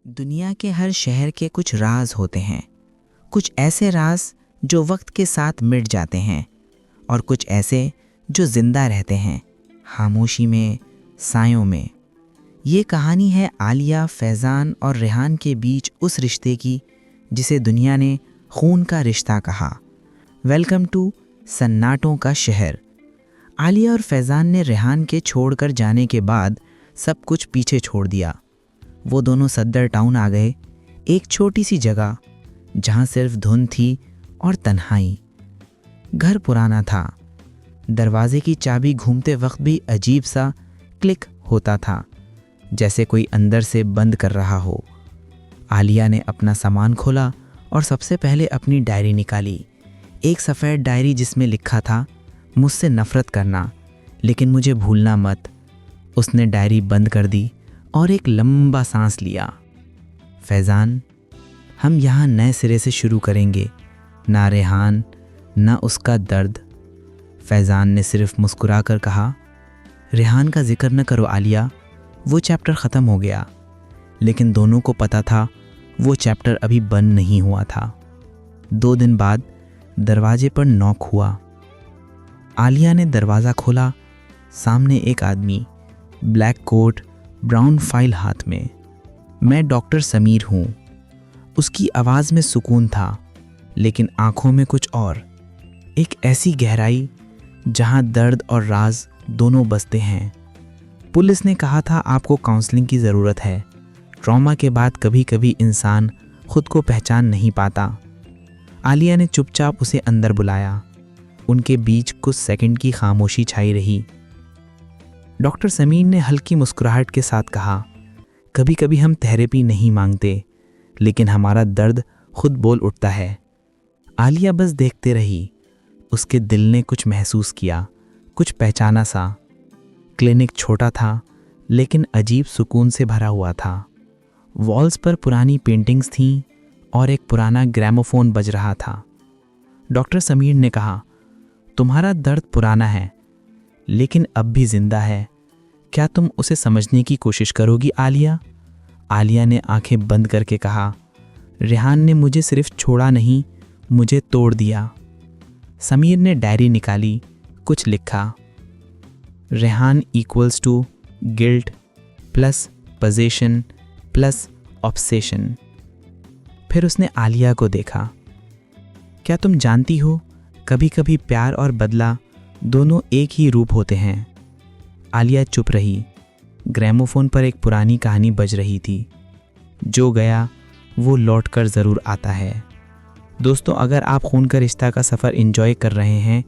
दुनिया के हर शहर के कुछ राज होते हैं। कुछ ऐसे राज जो वक्त के साथ मिट जाते हैं और कुछ ऐसे जो जिंदा रहते हैं, खामोशी में, सायों में। ये कहानी है आलिया, फैज़ान और रेहान के बीच उस रिश्ते की जिसे दुनिया ने खून का रिश्ता कहा। वेलकम टू सन्नाटों का शहर। आलिया और फैज़ान ने रेहान के छोड़कर जाने के बाद सब कुछ पीछे छोड़ दिया। वो दोनों सद्दर टाउन आ गए, एक छोटी सी जगह जहाँ सिर्फ धुन थी और तन्हाई। घर पुराना था, दरवाजे की चाबी घूमते वक्त भी अजीब सा क्लिक होता था, जैसे कोई अंदर से बंद कर रहा हो। आलिया ने अपना सामान खोला और सबसे पहले अपनी डायरी निकाली। एक सफ़ेद डायरी जिसमें लिखा था, मुझसे नफ़रत करना लेकिन मुझे भूलना मत। उसने डायरी बंद कर दी और एक लंबा सांस लिया। फैज़ान, हम यहाँ नए सिरे से शुरू करेंगे, ना रेहान ना उसका दर्द। फैज़ान ने सिर्फ मुस्कुराकर कहा, रेहान का जिक्र न करो आलिया, वो चैप्टर ख़त्म हो गया। लेकिन दोनों को पता था वो चैप्टर अभी बंद नहीं हुआ था। 2 दिन बाद दरवाजे पर नॉक हुआ। आलिया ने दरवाज़ा खोला। सामने एक आदमी, ब्लैक कोट, ब्राउन फाइल हाथ में। मैं डॉक्टर समीर हूँ। उसकी आवाज़ में सुकून था, लेकिन आँखों में कुछ और, एक ऐसी गहराई जहाँ दर्द और राज दोनों बसते हैं। पुलिस ने कहा था आपको काउंसलिंग की ज़रूरत है। ट्रॉमा के बाद कभी कभी इंसान खुद को पहचान नहीं पाता। आलिया ने चुपचाप उसे अंदर बुलाया। उनके बीच कुछ सेकंड की खामोशी छाई रही। डॉक्टर समीर ने हल्की मुस्कुराहट के साथ कहा, कभी कभी हम थेरेपी नहीं मांगते, लेकिन हमारा दर्द खुद बोल उठता है। आलिया बस देखते रही। उसके दिल ने कुछ महसूस किया, कुछ पहचाना सा। क्लिनिक छोटा था, लेकिन अजीब सुकून से भरा हुआ था। वॉल्स पर पुरानी पेंटिंग्स थीं और एक पुराना ग्रामोफोन बज रहा था। डॉक्टर समीर ने कहा, तुम्हारा दर्द पुराना है, लेकिन अब भी जिंदा है। क्या तुम उसे समझने की कोशिश करोगी आलिया? आलिया ने आंखें बंद करके कहा, रेहान ने मुझे सिर्फ छोड़ा नहीं, मुझे तोड़ दिया। समीर ने डायरी निकाली, कुछ लिखा। Rehan equals to guilt plus possession plus obsession. फिर उसने आलिया को देखा। क्या तुम जानती हो, कभी कभी प्यार और बदला दोनों एक ही रूप होते हैं। आलिया चुप रही। ग्रामोफोन पर एक पुरानी कहानी बज रही थी, जो गया वो लौट कर ज़रूर आता है। दोस्तों, अगर आप खून का रिश्ता का सफ़र एंजॉय कर रहे हैं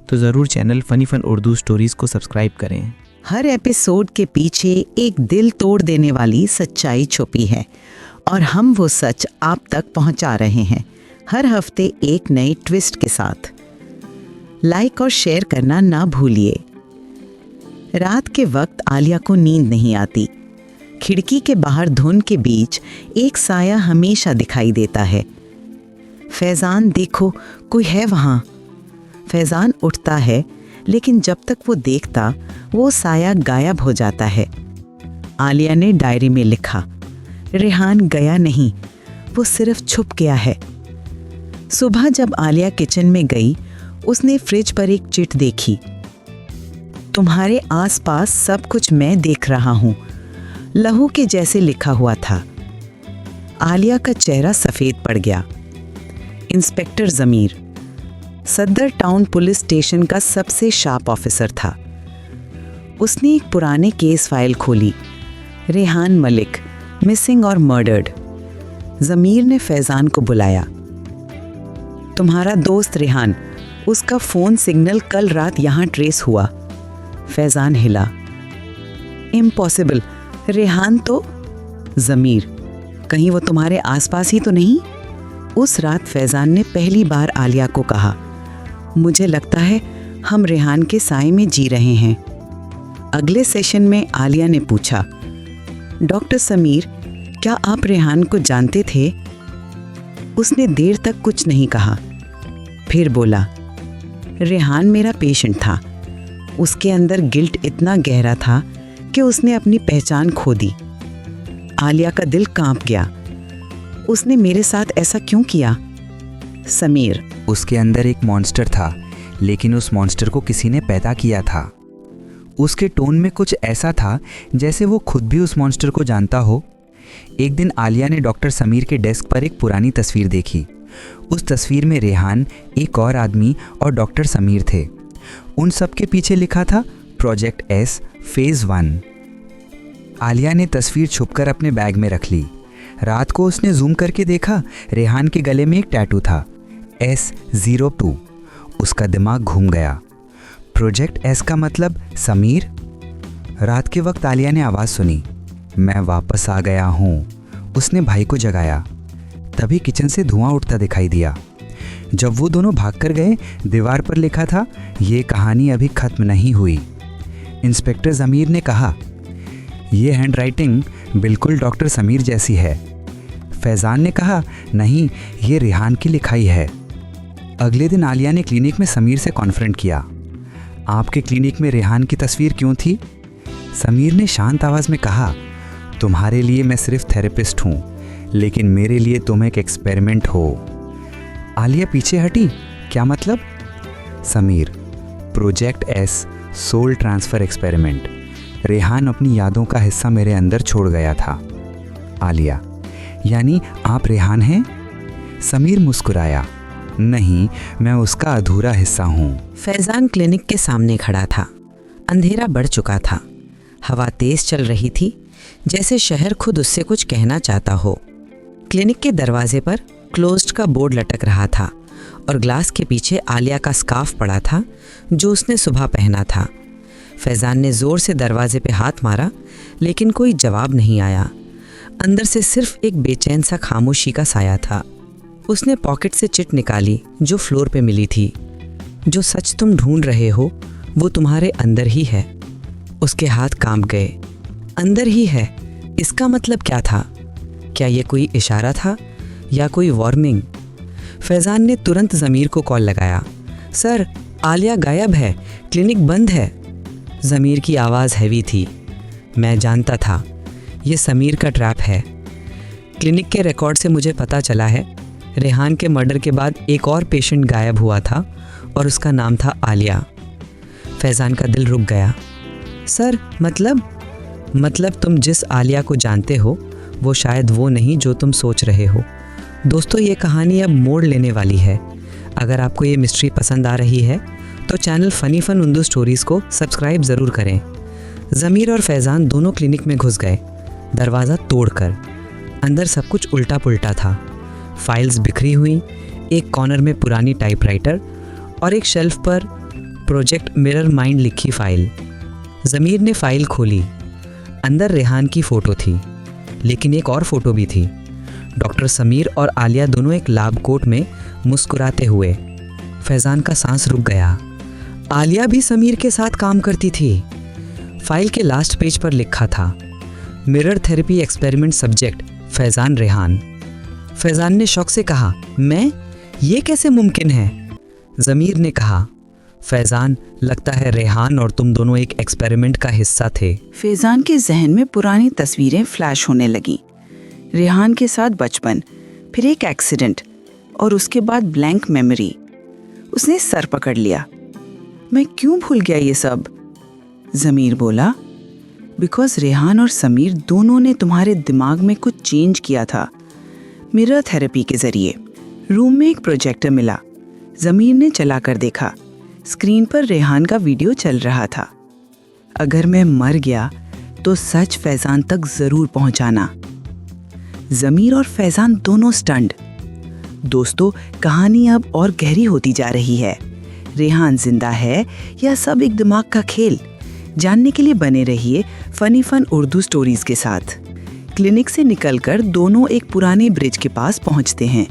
तो ज़रूर चैनल फ़नी फ़न उर्दू स्टोरीज़ को सब्सक्राइब करें। हर एपिसोड के पीछे एक दिल तोड़ देने वाली सच्चाई छुपी है और हम वो सच आप तक पहुंचा रहे हैं, हर हफ्ते एक नए ट्विस्ट के साथ। लाइक और शेयर करना ना भूलिए। रात के वक्त आलिया को नींद नहीं आती। खिड़की के बाहर धुन के बीच एक साया हमेशा दिखाई देता है। फैज़ान, देखो कोई है वहाँ। फैज़ान उठता है, लेकिन जब तक वो देखता वो साया गायब हो जाता है। आलिया ने डायरी में लिखा, रेहान गया नहीं, वो सिर्फ छुप गया है। सुबह जब आलिया किचन में गई, उसने फ्रिज पर एक चिट देखी। तुम्हारे आसपास सब कुछ मैं देख रहा हूँ, लहू के जैसे लिखा हुआ था। आलिया का चेहरा सफ़ेद पड़ गया। इंस्पेक्टर ज़मीर सद्दर टाउन पुलिस स्टेशन का सबसे शार्प ऑफिसर था। उसने एक पुराने केस फाइल खोली, रेहान मलिक मिसिंग और मर्डर्ड। ज़मीर ने फैज़ान को बुलाया। तुम्हारा दोस्त रेहान, उसका फ़ोन सिग्नल कल रात यहाँ ट्रेस हुआ। फैज़ान हिला। इम्पॉसिबल, रेहान तो। ज़मीर, कहीं वो तुम्हारे आसपास ही तो नहीं? उस रात फैज़ान ने पहली बार आलिया को कहा, मुझे लगता है हम रेहान के साए में जी रहे हैं। अगले सेशन में आलिया ने पूछा, डॉक्टर समीर, क्या आप रेहान को जानते थे? उसने देर तक कुछ नहीं कहा, फिर बोला, रेहान मेरा पेशेंट था। उसके अंदर गिल्ट इतना गहरा था कि उसने अपनी पहचान खो दी। आलिया का दिल कांप गया। उसने मेरे साथ ऐसा क्यों किया? समीर, उसके अंदर एक मॉन्स्टर था, लेकिन उस मॉन्स्टर को किसी ने पैदा किया था। उसके टोन में कुछ ऐसा था जैसे वो खुद भी उस मॉन्स्टर को जानता हो। एक दिन आलिया ने डॉक्टर समीर के डेस्क पर एक पुरानी तस्वीर देखी। उस तस्वीर में रेहान, एक और आदमी और डॉक्टर समीर थे। उन सब के पीछे लिखा था प्रोजेक्ट एस फेज़ 1। आलिया ने तस्वीर छुपकर अपने बैग में रख ली। रात को उसने जूम करके देखा, रेहान के गले में एक टैटू था, S02। उसका दिमाग घूम गया। प्रोजेक्ट एस का मतलब समीर। रात के वक्त आलिया ने आवाज़ सुनी, मैं वापस आ गया हूँ। उसने भाई को जगाया। तभी किचन से धुआं उठता दिखाई दिया। जब वो दोनों भागकर गए, दीवार पर लिखा था, ये कहानी अभी खत्म नहीं हुई। इंस्पेक्टर ज़मीर ने कहा, ये हैंडराइटिंग बिल्कुल डॉक्टर समीर जैसी है। फैज़ान ने कहा, नहीं, ये रेहान की लिखाई है। अगले दिन आलिया ने क्लिनिक में समीर से कॉन्फ्रेंट किया। आपके क्लिनिक में रेहान की तस्वीर क्यों थी? समीर ने शांत आवाज़ में कहा, तुम्हारे लिए मैं सिर्फ थेरेपिस्ट हूँ, लेकिन मेरे लिए तुम एक एक्सपेरिमेंट हो। आलिया पीछे हटी, क्या मतलब? Sameer, project S soul transfer experiment. Rehan अपनी यादों का हिस्सा मेरे अंदर छोड़ गया था। आलिया, यानी आप रेहान हैं? समीर मुस्कुराया, नहीं, मैं उसका अधूरा हिस्सा हूँ। फैज़ान क्लिनिक के सामने खड़ा था। अंधेरा बढ़ चुका था। हवा तेज चल रही थी, जैसे शहर खुद उससे कुछ कहना चाहता हो। क्लिनिक के दरवाजे पर क्लोज्ड का बोर्ड लटक रहा था और ग्लास के पीछे आलिया का स्कार्फ पड़ा था जो उसने सुबह पहना था। फैज़ान ने ज़ोर से दरवाजे पे हाथ मारा, लेकिन कोई जवाब नहीं आया। अंदर से सिर्फ एक बेचैन सा खामोशी का साया था। उसने पॉकेट से चिट निकाली जो फ्लोर पे मिली थी। जो सच तुम ढूंढ रहे हो वो तुम्हारे अंदर ही है। उसके हाथ कांप गए। अंदर ही है, इसका मतलब क्या था? क्या ये कोई इशारा था या कोई वार्निंग? फैज़ान ने तुरंत ज़मीर को कॉल लगाया। सर, आलिया गायब है, क्लिनिक बंद है। ज़मीर की आवाज़ हैवी थी। मैं जानता था, ये समीर का ट्रैप है। क्लिनिक के रिकॉर्ड से मुझे पता चला है, रेहान के मर्डर के बाद एक और पेशेंट गायब हुआ था और उसका नाम था आलिया। फैज़ान का दिल रुक गया। सर, मतलब तुम जिस आलिया को जानते हो वो शायद वो नहीं जो तुम सोच रहे हो। दोस्तों, ये कहानी अब मोड़ लेने वाली है। अगर आपको ये मिस्ट्री पसंद आ रही है तो चैनल फ़नी फ़न उर्दू स्टोरीज़ को सब्सक्राइब ज़रूर करें। ज़मीर और फैज़ान दोनों क्लिनिक में घुस गए, दरवाज़ा तोड़कर। अंदर सब कुछ उल्टा पुल्टा था। फाइल्स बिखरी हुई, एक कॉर्नर में पुरानी टाइपराइटर और एक शेल्फ पर प्रोजेक्ट मिरर माइंड लिखी फाइल। ज़मीर ने फाइल खोली। अंदर रेहान की फ़ोटो थी, लेकिन एक और फ़ोटो भी थी। डॉक्टर समीर और आलिया दोनों एक लैब कोट में मुस्कुराते हुए। फैज़ान का सांस रुक गया। आलिया भी समीर के साथ काम करती थी। फाइल के लास्ट पेज पर लिखा था, mirror therapy experiment subject Faizan Rehan. Faizan ने शौक से कहा, मैं? ये कैसे मुमकिन है? ज़मीर ने कहा, फैज़ान, लगता है रेहान और तुम दोनों एक एक्सपेरिमेंट का हिस्सा थे। फैज़ान के जहन में पुरानी तस्वीरें फ्लैश होने लगीं। रेहान के साथ बचपन, फिर एक एक्सीडेंट और उसके बाद ब्लैंक मेमोरी। उसने सर पकड़ लिया। मैं क्यों भूल गया ये सब? ज़मीर बोला, बिकॉज रेहान और समीर दोनों ने तुम्हारे दिमाग में कुछ चेंज किया था, मिरर थेरेपी के ज़रिए। रूम में एक प्रोजेक्टर मिला। ज़मीर ने चला कर देखा। स्क्रीन पर रेहान का वीडियो चल रहा था। अगर मैं मर गया तो सच फैज़ान तक ज़रूर पहुंचाना। ज़मीर और फैज़ान दोनों स्टंड। दोस्तों, कहानी अब और गहरी होती जा रही है। रेहान जिंदा है या सब एक दिमाग का खेल? जानने के लिए बने रहिए फ़नी फ़न उर्दू स्टोरीज़ के साथ। क्लिनिक से निकलकर दोनों एक पुराने ब्रिज के पास पहुंचते हैं,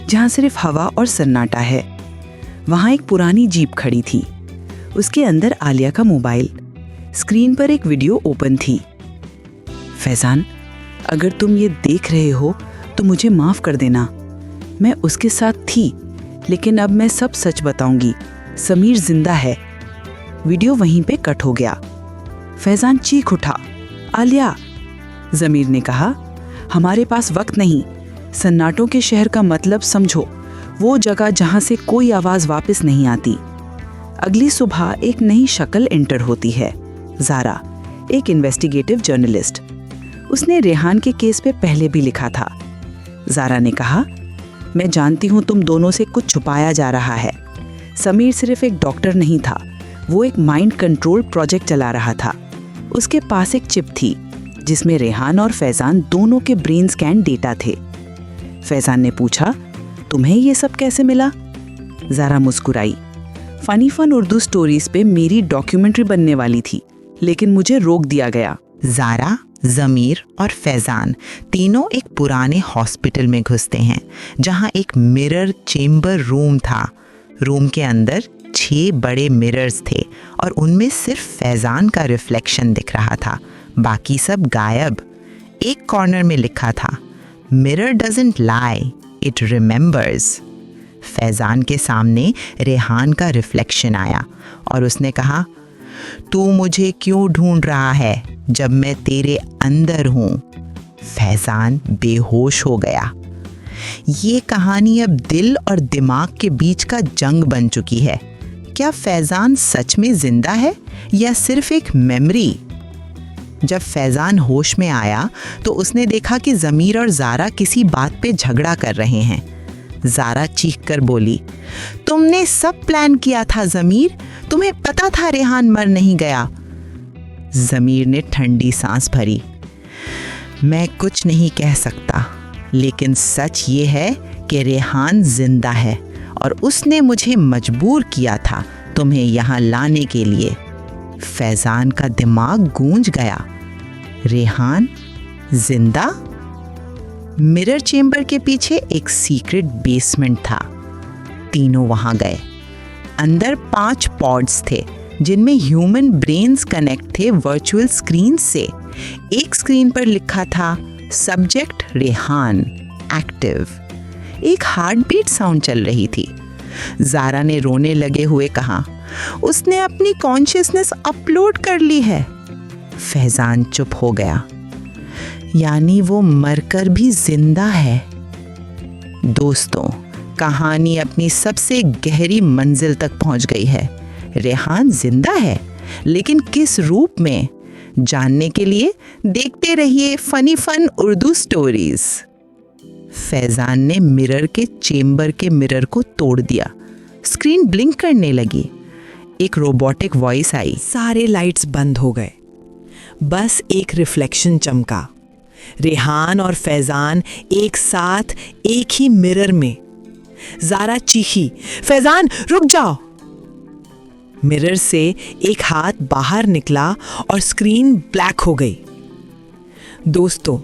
जहां सिर्फ हवा और सन्नाटा है। वहां एक पुरानी जीप खड़ी थी। उसके अंदर आलिया का मोबाइल। स्क्रीन पर एक वीडियो ओपन थी। फैज़ान, अगर तुम ये देख रहे हो तो मुझे माफ़ कर देना। मैं उसके साथ थी, लेकिन अब मैं सब सच बताऊंगी। समीर जिंदा है। वीडियो वहीं पे कट हो गया। फैज़ान चीख उठा, आलिया! ज़मीर ने कहा, हमारे पास वक्त नहीं। सन्नाटों के शहर का मतलब समझो, वो जगह जहां से कोई आवाज वापस नहीं आती। अगली सुबह एक नई शक्ल एंटर होती है, ज़ारा, एक इन्वेस्टिगेटिव जर्नलिस्ट। उसने रेहान के केस पे पहले भी लिखा था। ज़ारा ने कहा, मैं जानती हूँ तुम दोनों से कुछ छुपाया जा रहा है। समीर सिर्फ एक डॉक्टर नहीं था, वो एक माइंड कंट्रोल प्रोजेक्ट चला रहा था। उसके पास एक चिप थी जिसमें रेहान और फैजान दोनों के ब्रेन स्कैन डेटा थे। फैजान ने पूछा, तुम्हें ये सब कैसे मिला? ज़ारा मुस्कुराई। फनी फन उर्दू स्टोरीज पे मेरी डॉक्यूमेंट्री बनने वाली थी, लेकिन मुझे रोक दिया गया। ज़ारा, ज़मीर और फैज़ान तीनों एक पुराने हॉस्पिटल में घुसते हैं जहां एक मिरर चेम्बर रूम था। रूम के अंदर 6 बड़े मिरर्स थे और उनमें सिर्फ फैज़ान का रिफ्लेक्शन दिख रहा था, बाकी सब गायब। एक कॉर्नर में लिखा था, mirror doesn't lie, it remembers. Faizan के सामने रेहान का रिफ्लेक्शन आया और उसने कहा, तू मुझे क्यों ढूंढ रहा है जब मैं तेरे अंदर हूँ? फैज़ान बेहोश हो गया। ये कहानी अब दिल और दिमाग के बीच का जंग बन चुकी है। क्या फैज़ान सच में जिंदा है या सिर्फ एक मेमोरी? जब फैज़ान होश में आया तो उसने देखा कि ज़मीर और ज़ारा किसी बात पे झगड़ा कर रहे हैं। ज़ारा चीख कर बोली, तुमने सब प्लान किया था ज़मीर, तुम्हें पता था रेहान मर नहीं गया। ज़मीर ने ठंडी सांस भरी। मैं कुछ नहीं कह सकता, लेकिन सच ये है कि रेहान जिंदा है और उसने मुझे मजबूर किया था तुम्हें यहाँ लाने के लिए। फैज़ान का दिमाग गूंज गया। रेहान जिंदा? मिरर चेम्बर के पीछे एक सीक्रेट बेसमेंट था। तीनों वहां गए। अंदर 5 पॉड्स थे जिनमें ह्यूमन ब्रेन्स कनेक्ट थे वर्चुअल स्क्रीन से। एक स्क्रीन पर लिखा था, सब्जेक्ट रेहान, एक्टिव। एक हार्ट बीट साउंड चल रही थी। ज़ारा ने रोने लगे हुए कहा, उसने अपनी कॉन्शियसनेस अपलोड कर ली है। फैज़ान चुप हो गया। यानी वो मरकर भी जिंदा है। दोस्तों, कहानी अपनी सबसे गहरी मंजिल तक पहुंच गई है। रेहान जिंदा है, लेकिन किस रूप में? जानने के लिए देखते रहिए funny fun Urdu stories. Faizan ने मिरर के चेम्बर के मिरर को तोड़ दिया। स्क्रीन ब्लिंक करने लगी। एक रोबोटिक वॉइस आई, सारे लाइट्स बंद हो गए, बस एक रिफ्लेक्शन चमका। रेहान और फैज़ान एक साथ एक ही मिरर में। ज़ारा चीखी, फैज़ान रुक जाओ। मिरर से एक हाथ बाहर निकला और स्क्रीन ब्लैक हो गई। दोस्तों,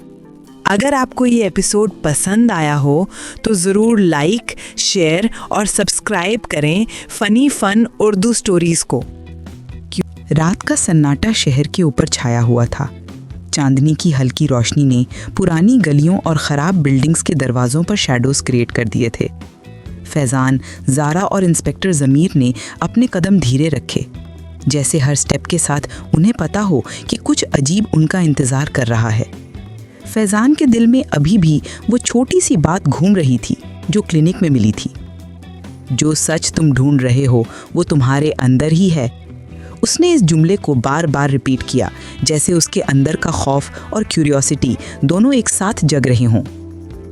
अगर आपको ये एपिसोड पसंद आया हो तो ज़रूर लाइक, शेयर और सब्सक्राइब करें फनी फन उर्दू स्टोरीज को। रात का सन्नाटा शहर के ऊपर छाया हुआ था। चांदनी की हल्की रोशनी ने पुरानी गलियों और ख़राब बिल्डिंग्स के दरवाज़ों पर शैडोज़ क्रिएट कर दिए थे। फैज़ान, ज़ारा और इंस्पेक्टर ज़मीर ने अपने कदम धीरे रखे, जैसे हर स्टेप के साथ उन्हें पता हो कि कुछ अजीब उनका इंतज़ार कर रहा है। फैज़ान के दिल में अभी भी वो छोटी सी बात घूम रही थी जो क्लिनिक में मिली थी। जो सच तुम ढूंढ रहे हो वो तुम्हारे अंदर ही है। उसने इस जुमले को बार बार रिपीट किया, जैसे उसके अंदर का खौफ और क्यूरियोसिटी दोनों एक साथ जग रहे हों।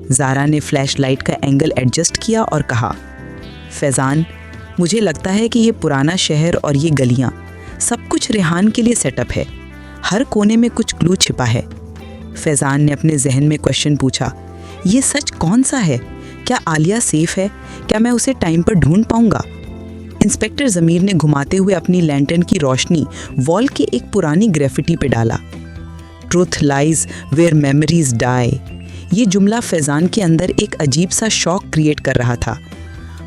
ज़ारा ने फ्लैशलाइट का एंगल एडजस्ट किया और कहा, फैज़ान, मुझे लगता है कि ये पुराना शहर और ये गलियाँ सब कुछ रेहान के लिए सेटअप है। हर कोने में कुछ क्लू छिपा है। फैज़ान ने अपने जहन में क्वेश्चन पूछा, ये सच कौन सा है? क्या आलिया सेफ है? क्या मैं उसे टाइम पर ढूंढ पाऊंगा? इंस्पेक्टर ज़मीर ने घुमाते हुए अपनी लैंटर्न की रोशनी वॉल के एक पुरानी ग्रेफिटी पे डाला। Truth lies where memories die. ये जुमला फैज़ान के अंदर एक अजीब सा शॉक क्रिएट कर रहा था।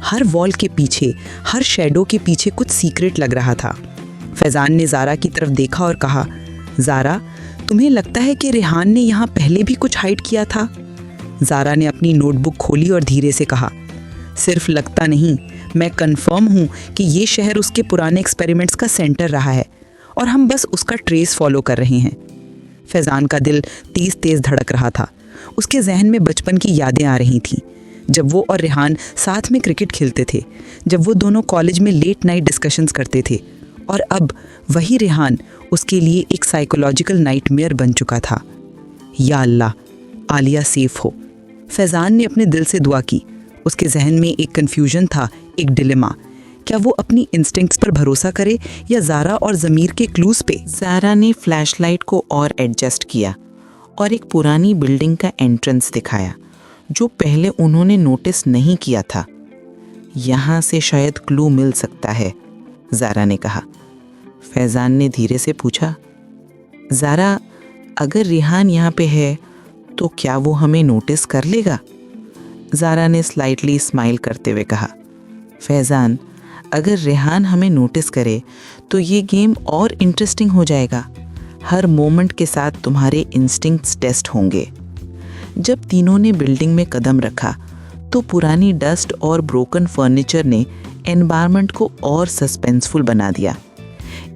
हर वॉल के पीछे, हर शैडो के पीछे कुछ सीक्रेट लग रहा था। फैज़ान ने ज़ारा की तरफ देखा और कहा, ज़ारा, तुम्हें लगता है कि रेहान ने यहाँ पहले भी कुछ हाइड किया था? ज़ारा ने अपनी नोटबुक खोली और धीरे से कहा, सिर्फ लगता नहीं, मैं कंफर्म हूँ कि ये शहर उसके पुराने एक्सपेरिमेंट्स का सेंटर रहा है और हम बस उसका ट्रेस फॉलो कर रहे हैं। फैज़ान का दिल तेज तेज धड़क रहा था। उसके जहन में बचपन की यादें आ रही थीं, जब वो और रेहान साथ में क्रिकेट खेलते थे, जब वो दोनों कॉलेज में लेट नाइट डिस्कशंस करते थे। और अब वही रेहान उसके लिए एक साइकोलॉजिकल नाइटमेयर बन चुका था। या अल्लाह, आलिया सेफ हो। फैज़ान ने अपने दिल से दुआ की। उसके जहन में एक कन्फ्यूजन था, एक डिलेमा। क्या वो अपनी इंस्टिंक्ट्स पर भरोसा करे या ज़ारा और ज़मीर के क्लूज़ पे? ज़ारा ने फ्लैशलाइट को और एडजस्ट किया और एक पुरानी बिल्डिंग का एंट्रेंस दिखाया जो पहले उन्होंने नोटिस नहीं किया था। यहाँ से शायद क्लू मिल सकता है, ज़ारा ने कहा। फैज़ान ने धीरे से पूछा, ज़ारा, अगर रेहान यहाँ पे है तो क्या वो हमें नोटिस कर लेगा? ज़ारा ने स्लाइटली स्माइल करते हुए कहा, फैज़ान, अगर रेहान हमें नोटिस करे तो ये गेम और इंटरेस्टिंग हो जाएगा। हर मोमेंट के साथ तुम्हारे इंस्टिंक्ट्स टेस्ट होंगे। जब तीनों ने बिल्डिंग में कदम रखा तो पुरानी डस्ट और ब्रोकन फर्नीचर ने एनवायरनमेंट को और सस्पेंसफुल बना दिया।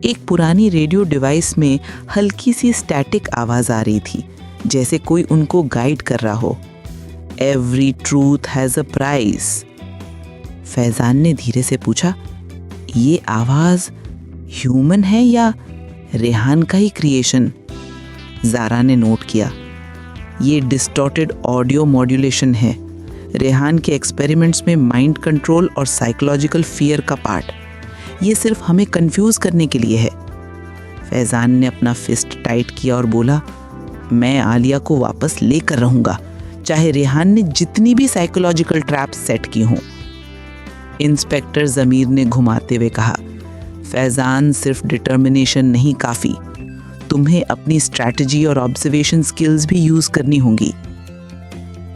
एक पुरानी रेडियो डिवाइस में हल्की सी स्टैटिक आवाज़ आ रही थी, जैसे कोई उनको गाइड कर रहा हो। Every truth has a price. Faizan ने धीरे से पूछा, ये आवाज़ ह्यूमन है या रेहान का ही क्रिएशन? ज़ारा ने नोट किया, ये डिस्टॉर्टेड ऑडियो मॉड्यूलेशन है, रेहान के एक्सपेरिमेंट्स में माइंड कंट्रोल और साइकोलॉजिकल फियर का पार्ट। ये सिर्फ हमें कंफ्यूज करने के लिए है। फैज़ान ने अपना फिस्ट टाइट किया और बोला, मैं आलिया को वापस लेकर रहूँगा, चाहे रेहान ने जितनी भी साइकोलॉजिकल ट्रैप्स सेट की हों। इंस्पेक्टर ज़मीर ने घुमाते हुए कहा, फैज़ान, सिर्फ डिटर्मिनेशन नहीं काफ़ी, तुम्हें अपनी स्ट्रैटेजी और ऑब्जर्वेशन स्किल्स भी यूज़ करनी होंगी।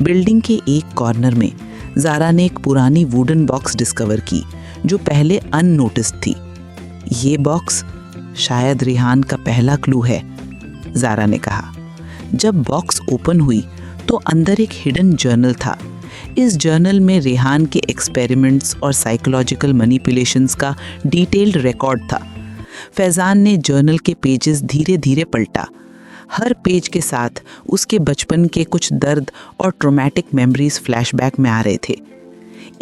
बिल्डिंग के एक कॉर्नर में ज़ारा ने एक पुरानी वुडन बॉक्स डिस्कवर की जो पहले अननोटिस्ड थी। ये बॉक्स शायद रेहान का पहला क्लू है, ज़ारा ने कहा। जब बॉक्स ओपन हुई तो अंदर एक हिडन जर्नल था। इस जर्नल में रेहान के एक्सपेरिमेंट्स और साइकोलॉजिकल मैनिपुलेशंस का डिटेल्ड रिकॉर्ड था। फैज़ान ने जर्नल के पेजेस धीरे धीरे पलटा। हर पेज के साथ उसके बचपन के कुछ दर्द और ट्रॉमेटिक मेमोरीज फ्लैशबैक में आ रहे थे।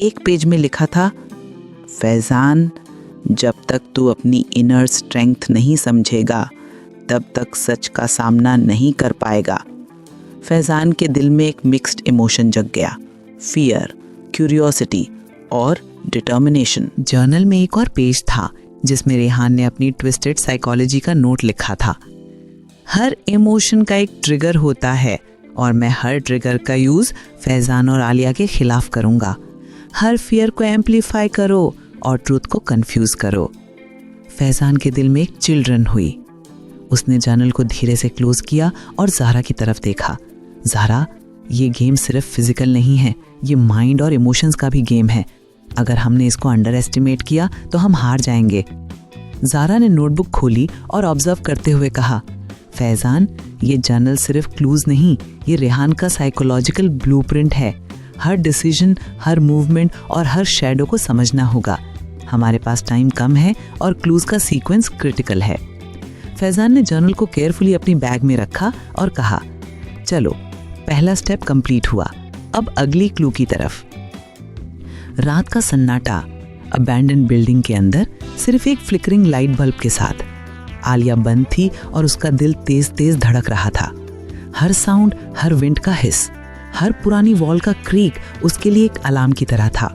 एक पेज में लिखा था, फैज़ान, जब तक तू अपनी इनर स्ट्रेंथ नहीं समझेगा तब तक सच का सामना नहीं कर पाएगा। फैज़ान के दिल में एक मिक्स्ड इमोशन जग गया, फियर, क्यूरियोसिटी और डिटर्मिनेशन। जर्नल में एक और पेज था जिसमें रेहान ने अपनी ट्विस्टेड साइकोलॉजी का नोट लिखा था। हर इमोशन का एक ट्रिगर होता है और मैं हर ट्रिगर का यूज़ फैज़ान और आलिया के खिलाफ करूँगा। हर फियर को एम्पलीफाई करो और ट्रूथ को कंफ्यूज करो। फैज़ान के दिल में एक चिल्ड्रन हुई। उसने जर्नल को धीरे से क्लोज किया और ज़ारा की तरफ देखा। ज़ारा, ये गेम सिर्फ फिजिकल नहीं है, ये माइंड और इमोशंस का भी गेम है। अगर हमने इसको अंडर एस्टिमेट किया तो हम हार जाएंगे। ज़ारा ने नोटबुक खोली और ऑब्जर्व करते हुए कहा, फैज़ान, ये जर्नल सिर्फ क्लूज नहीं, ये रेहान का साइकोलॉजिकल ब्लूप्रिंट है। हर डिसीजन, हर मूवमेंट और हर शैडो को समझना होगा। हमारे पास टाइम कम है और क्लूज का सीक्वेंस क्रिटिकल है। फैज़ान ने जर्नल को केयरफुली अपनी बैग में रखा और कहा, चलो, पहला स्टेप कंप्लीट हुआ, अब अगली क्लू की तरफ। रात का सन्नाटा, अबैंडन बिल्डिंग के अंदर सिर्फ एक फ्लिकरिंग लाइट बल्ब के साथ। आलिया बंद थी और उसका दिल तेज तेज धड़क रहा था। हर साउंड, हर विंड का हिस, हर पुरानी वॉल का क्रीक उसके लिए एक अलार्म की तरह था।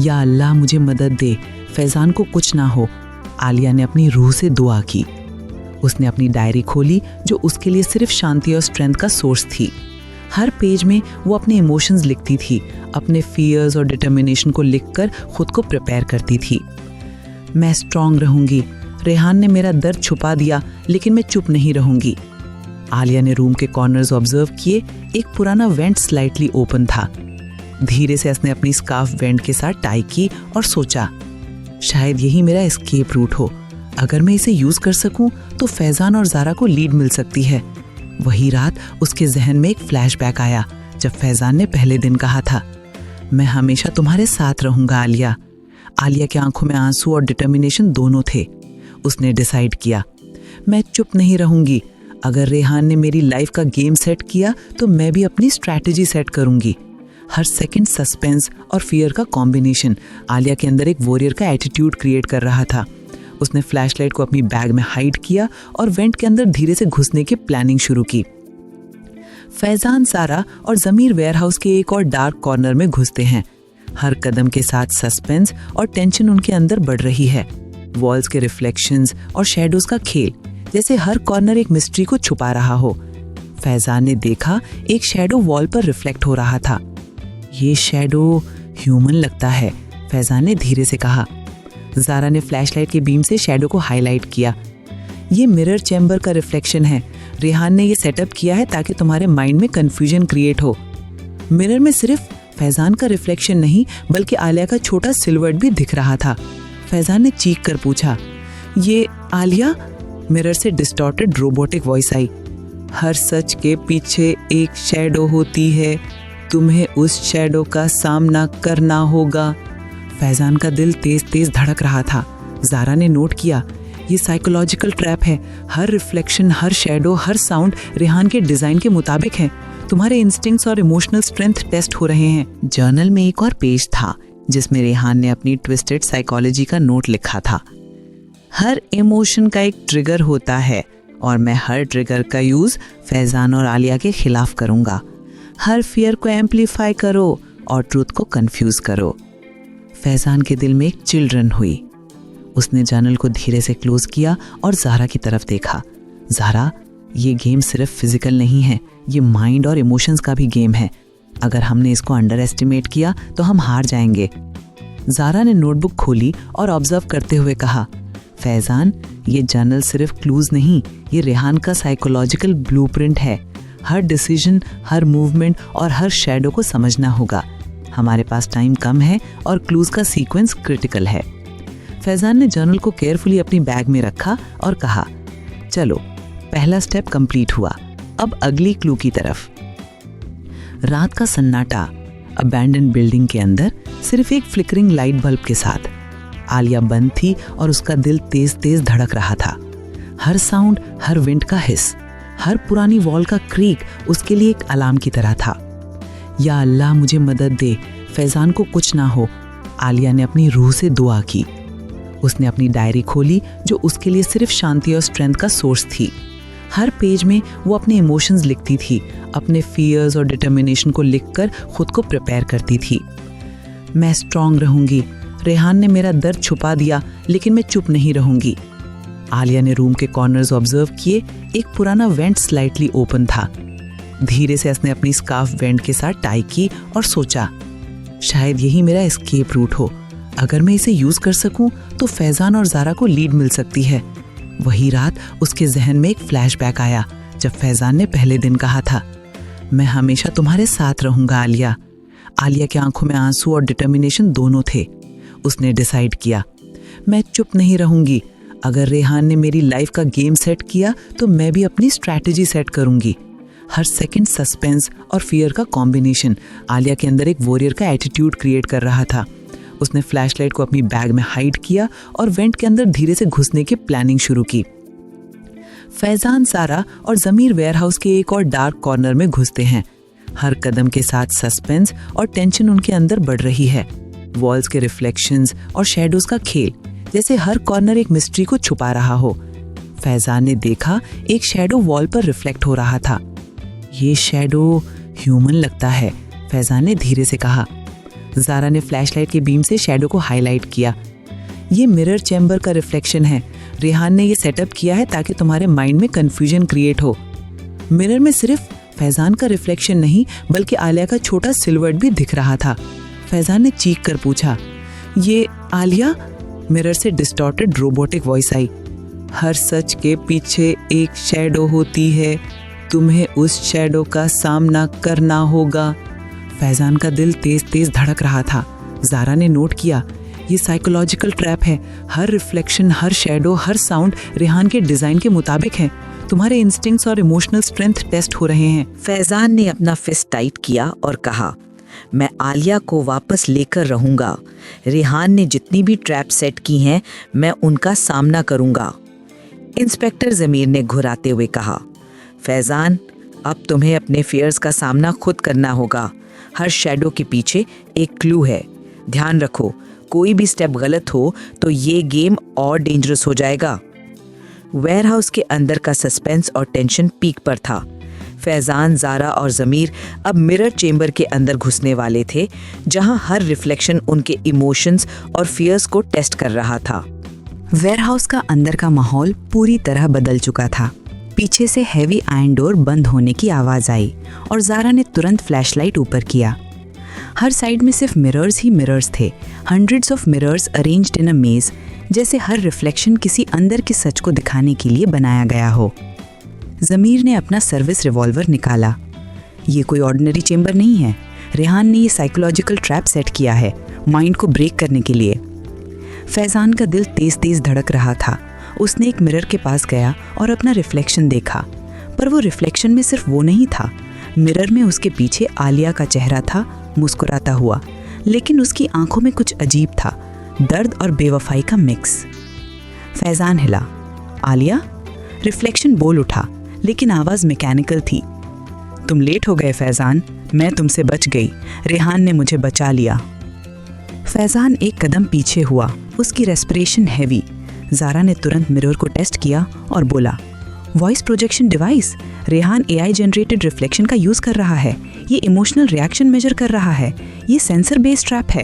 या अल्लाह, मुझे मदद दे, फैज़ान को कुछ ना हो। आलिया ने अपनी रूह से दुआ की। उसने अपनी डायरी खोली जो उसके लिए सिर्फ शांति और स्ट्रेंथ का सोर्स थी। हर पेज में वो अपने इमोशंस लिखती थी, अपने फियर्स और डिटर्मिनेशन को लिखकर खुद को प्रिपेयर करती थी। मैं स्ट्रांग रहूंगी, रेहान ने मेरा दर्द छुपा दिया लेकिन मैं चुप नहीं रहूंगी। आलिया ने रूम के कॉर्नर्स ऑब्जर्व किए। एक पुराना वेंट स्लाइटली ओपन था। धीरे से उसने अपनी स्कार्फ वेंट के साथ टाई की और सोचा, शायद यही मेरा एस्केप रूट हो। अगर मैं इसे यूज कर सकूं तो फैज़ान और ज़ारा को लीड मिल सकती है। वही रात उसके जहन में एक फ्लैशबैक आया जब फैज़ान ने पहले दिन कहा था, मैं हमेशा तुम्हारे साथ रहूंगा आलिया। आलिया की आंखों में आंसू और डिटर्मिनेशन दोनों थे। उसने डिसाइड किया, मैं चुप नहीं रहूंगी। अगर रेहान ने मेरी लाइफ का गेम सेट किया तो मैं भी अपनी स्ट्रैटेजी सेट करूंगी। हर सेकंड सस्पेंस और फियर का कॉम्बिनेशन आलिया के अंदर एक वॉरियर का एटीट्यूड क्रिएट कर रहा था। उसने फ्लैशलाइट को अपनी बैग में हाइड किया और वेंट के अंदर धीरे से घुसने की प्लानिंग शुरू की। फैजान, सारा और ज़मीर वेयरहाउस के एक और डार्क कॉर्नर में घुसते हैं। हर कदम के साथ सस्पेंस और टेंशन उनके अंदर बढ़ रही है। वॉल्स के रिफ्लेक्शंस और शैडोज का खेल, जैसे हर कॉर्नर एक मिस्ट्री को छुपा रहा हो। फैजान ने देखा एक शैडो वॉल पर रिफ्लेक्ट हो रहा था। ये शैडो ह्यूमन लगता है, फैजान ने धीरे से कहा। ज़ारा ने फ्लैशलाइट के बीम से शैडो को हाईलाइट किया। ये मिरर चैम्बर का रिफ्लेक्शन है। रेहान ने ये सेटअप किया है ताकि तुम्हारे माइंड में कंफ्यूजन क्रिएट हो। मिरर में सिर्फ फैजान का रिफ्लेक्शन नहीं बल्कि आलिया का छोटा सिल्वर्ट भी दिख रहा था। फैजान ने चीख कर पूछा, ये आलिया? मिरर से डिस्टॉर्टेड रोबोटिक वॉइस आई। हर सच के पीछे एक शैडो होती है, तुम्हें उस शैडो का सामना करना होगा। फैजान का दिल तेज तेज धड़क रहा था। ज़ारा ने नोट किया, ये साइकोलॉजिकल ट्रैप है। हर रिफ्लेक्शन, हर शैडो, हर साउंड रेहान के डिजाइन के मुताबिक है। तुम्हारे इंस्टिंक्ट्स और इमोशनल स्ट्रेंथ टेस्ट हो रहे हैं। जर्नल में एक और पेज था जिसमें रेहान ने अपनी ट्विस्टेड साइकोलॉजी का नोट लिखा था। हर इमोशन का एक ट्रिगर होता है और मैं हर ट्रिगर का यूज फैजान और आलिया के खिलाफ करूंगा। हर फियर को एम्पलीफाई करो और ट्रूथ को कंफ्यूज करो। फैजान के दिल में एक चिल्ड्रन हुई। उसने जर्नल को धीरे से क्लोज किया और ज़ारा की तरफ देखा। ज़ारा, ये गेम सिर्फ फिजिकल नहीं है, ये माइंड और इमोशंस का भी गेम है। अगर हमने इसको अंडर एस्टिमेट किया तो हम हार जाएंगे। ज़ारा ने नोटबुक खोली और ऑब्जर्व करते हुए कहा, फैजान, ये जर्नल सिर्फ क्लूज नहीं, ये रेहान का साइकोलॉजिकल ब्लूप्रिंट है। हर डिसीजन, हर मूवमेंट और हर शैडो को समझना होगा। हमारे पास टाइम कम है और क्लूज का सीक्वेंस क्रिटिकल है। फैजान ने जर्नल को केयरफुली अपनी बैग में रखा और कहा, चलो, पहला स्टेप कंप्लीट हुआ, अब अगली क्लू की तरफ। रात का सन्नाटा, अबैंडन बिल्डिंग के अंदर सिर्फ एक फ्लिकरिंग लाइट बल्ब के साथ। आलिया बंद थी और उसका दिल तेज तेज धड़क रहा था। हर साउंड, हर विंड का हिस, हर पुरानी वॉल का क्रीक उसके लिए एक अलार्म की तरह था। या अल्लाह, मुझे मदद दे, फैजान को कुछ ना हो। आलिया ने अपनी रूह से दुआ की। उसने अपनी डायरी खोली जो उसके लिए सिर्फ शांति और स्ट्रेंथ का सोर्स थी। हर पेज में वो अपने इमोशंस लिखती थी, अपने फियर्स और डिटर्मिनेशन को लिखकर खुद को प्रिपेयर करती थी। मैं स्ट्रांग रहूंगी। रेहान ने मेरा दर्द छुपा दिया, लेकिन मैं चुप नहीं रहूंगी। आलिया ने रूम के कॉर्नर्स ऑब्जर्व किए। एक पुराना वेंट स्लाइटली ओपन था। धीरे से उसने अपनी स्कार्फ वेंट के साथ टाई की और सोचा, शायद यही मेरा एस्केप रूट हो। अगर मैं इसे यूज कर सकूं तो फैजान और ज़ारा को लीड मिल सकती है। वही रात उसके जहन में एक फ्लैशबैक आया जब फैजान ने पहले दिन कहा था, मैं हमेशा तुम्हारे साथ रहूंगा आलिया। आलिया की आंखों में आंसू और डिटर्मिनेशन दोनों थे। उसने डिसाइड किया, मैं चुप नहीं रहूंगी। अगर रेहान ने मेरी लाइफ का गेम सेट किया तो मैं भी अपनी स्ट्रैटेजी सेट करूंगी। हर सेकंड सस्पेंस और फियर का कॉम्बिनेशन आलिया के अंदर एक वॉरियर का एटीट्यूड क्रिएट कर रहा था। उसने फ्लैशलाइट को अपनी बैग में हाइड किया और वेंट के अंदर धीरे से घुसने की प्लानिंग शुरू की। फैजान, सारा और ज़मीर वेयरहाउस के एक और डार्क कॉर्नर में घुसते हैं। हर कदम के साथ सस्पेंस और टेंशन उनके अंदर बढ़ रही है। वॉल्स के रिफ्लेक्शंस और शैडोज का खेल, जैसे हर कॉर्नर एक मिस्ट्री को छुपा रहा हो। फैजान ने देखा एक शैडो वॉल पर रिफ्लेक्ट हो रहा था। ये शैडो ह्यूमन लगता है, फैजान ने धीरे से कहा। ज़ारा ने फ्लैशलाइट के बीम से शैडो को हाईलाइट किया। ये मिरर चैम्बर का रिफ्लेक्शन है। रेहान ने ये सेटअप किया है ताकि तुम्हारे माइंड में कंफ्यूजन क्रिएट हो। मिरर में सिर्फ फैजान का रिफ्लेक्शन नहीं बल्कि आलिया का छोटा सिल्वर्ट भी दिख रहा था। फैजान ने चीख कर पूछा, ये आलिया? मिरर से डिस्टॉर्टेड रोबोटिक वॉइस आई। हर सच के पीछे एक शैडो होती है, तुम्हें उस शैडो का सामना करना होगा। फैजान का दिल तेज तेज धड़क रहा था। ज़ारा ने नोट किया, ये साइकोलॉजिकल ट्रैप है। हर रिफ्लेक्शन, हर शैडो, हर साउंड रेहान के डिजाइन के मुताबिक है। तुम्हारे इंस्टिंक्ट्स और इमोशनल स्ट्रेंथ टेस्ट हो रहे हैं। फैजान ने अपना फिस्ट टाइट किया और कहा, मैं आलिया को वापस लेकर रहूंगा। रेहान ने जितनी भी ट्रैप सेट की हैं, मैं उनका सामना करूंगा। इंस्पेक्टर ज़मीर ने घुराते हुए कहा, फैजान, अब तुम्हें अपने फियर्स का सामना खुद करना होगा। हर शैडो के पीछे एक क्लू है। ध्यान रखो, कोई भी स्टेप गलत हो तो ये गेम और डेंजरस हो जाएगा। वेयरहाउस के अंदर का सस्पेंस और टेंशन पीक पर था। फैजान, ज़ारा और ज़मीर अब मिरर चेंबर के अंदर घुसने वाले थे, जहां हर रिफ्लेक्शन उनके इमोशंस और फियर्स को टेस्ट कर रहा था। वेयरहाउस का अंदर का माहौल पूरी तरह बदल चुका था। पीछे से हैवी आयरन डोर बंद होने की आवाज़ आई और ज़ारा ने तुरंत फ्लैशलाइट ऊपर किया। हर साइड में सिर्फ मिरर्स ही मिरर्स थे, hundreds of mirrors arranged in a maze, जैसे हर रिफ्लेक्शन किसी अंदर के सच को दिखाने के लिए बनाया गया हो। ज़मीर ने अपना सर्विस रिवॉल्वर निकाला। ये कोई ऑर्डिनरी चेंबर नहीं है। रेहान ने ये साइकोलॉजिकल ट्रैप सेट किया है, माइंड को ब्रेक करने के लिए। फैजान का दिल तेज तेज धड़क रहा था। उसने एक मिरर के पास गया और अपना रिफ्लेक्शन देखा, पर वो रिफ्लेक्शन में सिर्फ वो नहीं था। मिरर में उसके पीछे आलिया का चेहरा था, मुस्कुराता हुआ, लेकिन उसकी आंखों में कुछ अजीब था, दर्द और बेवफाई का मिक्स। फैजान हिला। आलिया? रिफ्लेक्शन बोल उठा, लेकिन आवाज़ मैकेनिकल थी। तुम लेट हो गए फैजान, मैं तुमसे बच गई। रेहान ने मुझे बचा लिया। फैजान एक कदम पीछे हुआ, उसकी रेस्पिरेशन हैवी। ज़ारा ने तुरंत मिरर को टेस्ट किया और बोला, voice projection device. Rehan AI generated reflection का यूज़ कर रहा है। ये इमोशनल रिएक्शन मेजर कर रहा है। ये सेंसर बेस्ड ट्रैप है।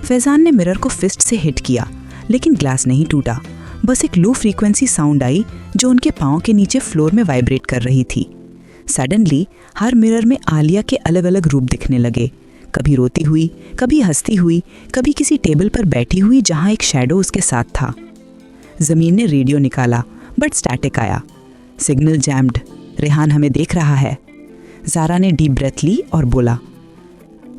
फैजान ने मिरर को फिस्ट से हिट किया, लेकिन ग्लास नहीं टूटा। बस एक लो फ्रीक्वेंसी साउंड आई जो उनके पाँव के नीचे फ्लोर में वाइब्रेट कर रही थी। सडनली हर मिरर में आलिया के अलग अलग रूप दिखने लगे, कभी रोती हुई, कभी हंसती हुई, कभी किसी टेबल पर बैठी हुई जहाँ एक शैडो उसके साथ था। ज़मीन ने रेडियो निकाला, बट स्टैटिक आया। Signal jammed. रेहान हमें देख रहा है। ज़ारा ने डीप ब्रेथ ली और बोला,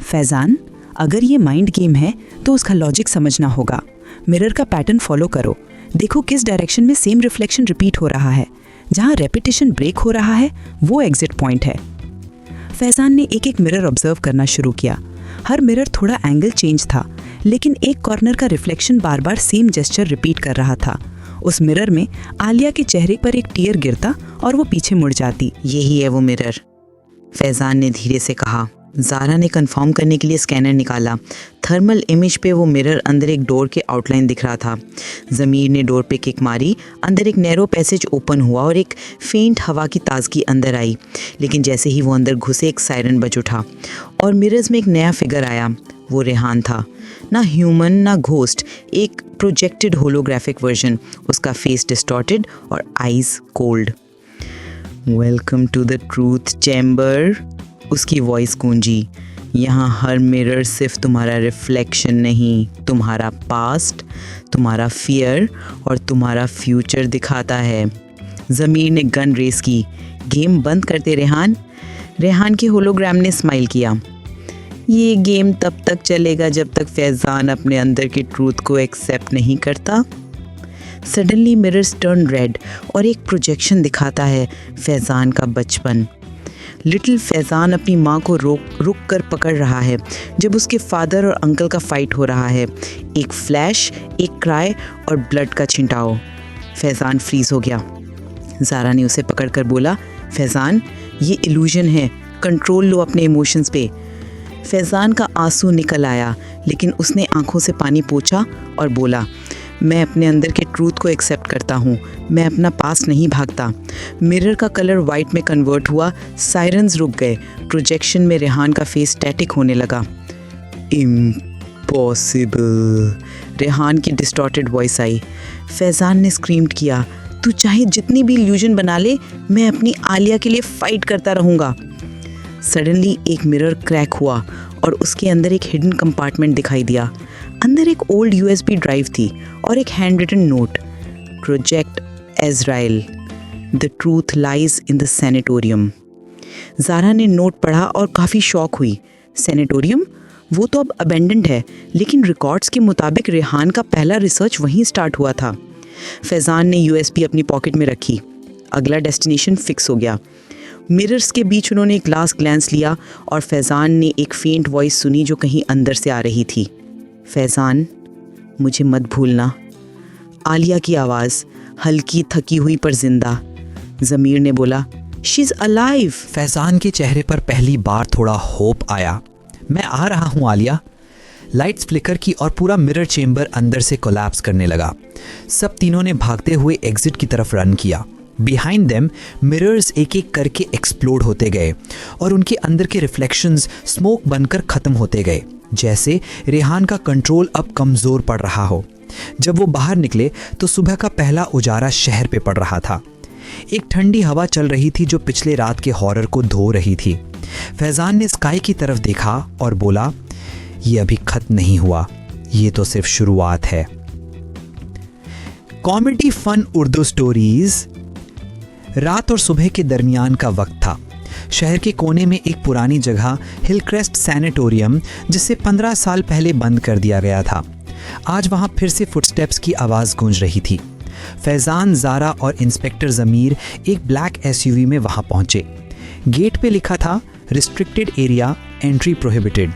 फैजान, अगर ये माइंड गेम है तो उसका लॉजिक समझना होगा। मिरर का पैटर्न फॉलो करो, देखो किस डायरेक्शन में सेम रिफ्लेक्शन रिपीट हो रहा है। जहाँ रेपिटेशन ब्रेक हो रहा है वो एग्जिट पॉइंट है। फैजान ने एक एक मिरर ऑब्जर्व करना शुरू किया। हर मिरर थोड़ा एंगल चेंज था, लेकिन एक कॉर्नर का रिफ्लेक्शन बार बार सेम जेस्चर रिपीट कर रहा था। उस मिरर में आलिया के चेहरे पर एक टीयर गिरता और वो पीछे मुड़ जाती। यही है वो मिरर, फैजान ने धीरे से कहा। ज़ारा ने कंफर्म करने के लिए स्कैनर निकाला। थर्मल इमेज पे वो मिरर अंदर एक डोर के आउटलाइन दिख रहा था। ज़मीर ने डोर पे किक मारी, अंदर एक नैरो पैसेज ओपन हुआ और एक फेंट हवा की ताजगी अंदर आई। लेकिन जैसे ही वो अंदर घुसे एक सायरन बज उठा और मिरर्स में एक नया फिगर आया। वो रेहान था, ना ह्यूमन ना घोस्ट, एक प्रोजेक्टेड होलोग्राफिक वर्जन। उसका फेस डिस्टॉर्टेड और eyes cold. Welcome to the truth chamber, उसकी वॉइस गूंजी। यहाँ हर मिरर सिर्फ तुम्हारा रिफ्लेक्शन नहीं, तुम्हारा पास्ट, तुम्हारा फियर और तुम्हारा फ्यूचर दिखाता है। ज़मीर ने गन रेस की। गेम बंद करते रेहान। रेहान के होलोग्राम ने स्माइल किया। ये गेम तब तक चलेगा जब तक फैजान अपने अंदर के ट्रूथ को एक्सेप्ट नहीं करता। सडनली मिरर्स टर्न रेड और एक प्रोजेक्शन दिखाता है फैजान का बचपन। लिटिल फैजान अपनी माँ को रुक कर पकड़ रहा है जब उसके फादर और अंकल का फाइट हो रहा है। एक फ्लैश, एक क्राई और ब्लड का छिंटाव। फैजान फ्रीज हो गया। ज़ारा ने उसे पकड़कर बोला, फैजान, ये इल्यूजन है, कंट्रोल लो अपने इमोशंस पे। फैजान का आंसू निकल आया, लेकिन उसने आंखों से पानी पोंछा और बोला, मैं अपने अंदर के ट्रूथ को एक्सेप्ट करता हूँ, मैं अपना पास नहीं भागता। मिरर का कलर वाइट में कन्वर्ट हुआ, सायरन्स रुक गए, प्रोजेक्शन में रेहान का फेस स्टैटिक होने लगा। इम्पॉसिबल, रेहान की डिस्टॉर्टेड वॉइस आई। फैजान ने स्क्रीम्ड किया, तू चाहे जितनी भी इल्यूजन बना ले, मैं अपनी आलिया के लिए फाइट करता रहूँगा। सडनली एक मिरर क्रैक हुआ और उसके अंदर एक हिडन कंपार्टमेंट दिखाई दिया। अंदर एक ओल्ड USB ड्राइव थी और एक handwritten note, project Azrael, the truth lies in the sanatorium. Zara ने नोट पढ़ा और काफ़ी शॉक हुई। सैनिटोरियम? वो तो अब अबेंडेंड है, लेकिन रिकॉर्ड्स के मुताबिक रेहान का पहला रिसर्च वहीं स्टार्ट हुआ था। फैजान ने USB अपनी पॉकेट में रखी। अगला डेस्टिनेशन फिक्स हो गया। मिरर्स के बीच उन्होंने एक लास्ट ग्लैंस लिया और फैजान ने एक फेंट वॉइस सुनी जो कहीं अंदर से आ रही थी। फैजान, मुझे मत भूलना। आलिया की आवाज़, हल्की थकी हुई पर जिंदा। ज़मीर ने बोला, शी इज अलाइव। फैजान के चेहरे पर पहली बार थोड़ा होप आया। मैं आ रहा हूँ आलिया। लाइट्स फ्लिकर की और पूरा मिरर चेम्बर अंदर से कोलैप्स करने लगा। सब तीनों ने भागते हुए एग्जिट की तरफ रन किया। बिहाइंड देम मिरर्स एक एक करके एक्सप्लोड होते गए और उनके अंदर के रिफ्लेक्शंस स्मोक बनकर ख़त्म होते गए, जैसे रेहान का कंट्रोल अब कमज़ोर पड़ रहा हो। जब वो बाहर निकले तो सुबह का पहला उजाला शहर पे पड़ रहा था। एक ठंडी हवा चल रही थी जो पिछले रात के हॉरर को धो रही थी। फैजान ने स्काई की तरफ देखा और बोला, ये अभी खत्म नहीं हुआ, ये तो सिर्फ शुरुआत है। Comedy fun Urdu stories. रात और सुबह के दरमियान का वक्त था। शहर के कोने में एक पुरानी जगह हिलक्रेस्ट सैनिटोरियम, जिसे 15 साल पहले बंद कर दिया गया था, आज वहां फिर से फुटस्टेप्स की आवाज़ गूंज रही थी। फैजान, ज़ारा और इंस्पेक्टर ज़मीर एक ब्लैक एसयूवी में वहां पहुंचे। गेट पे लिखा था restricted area, entry prohibited.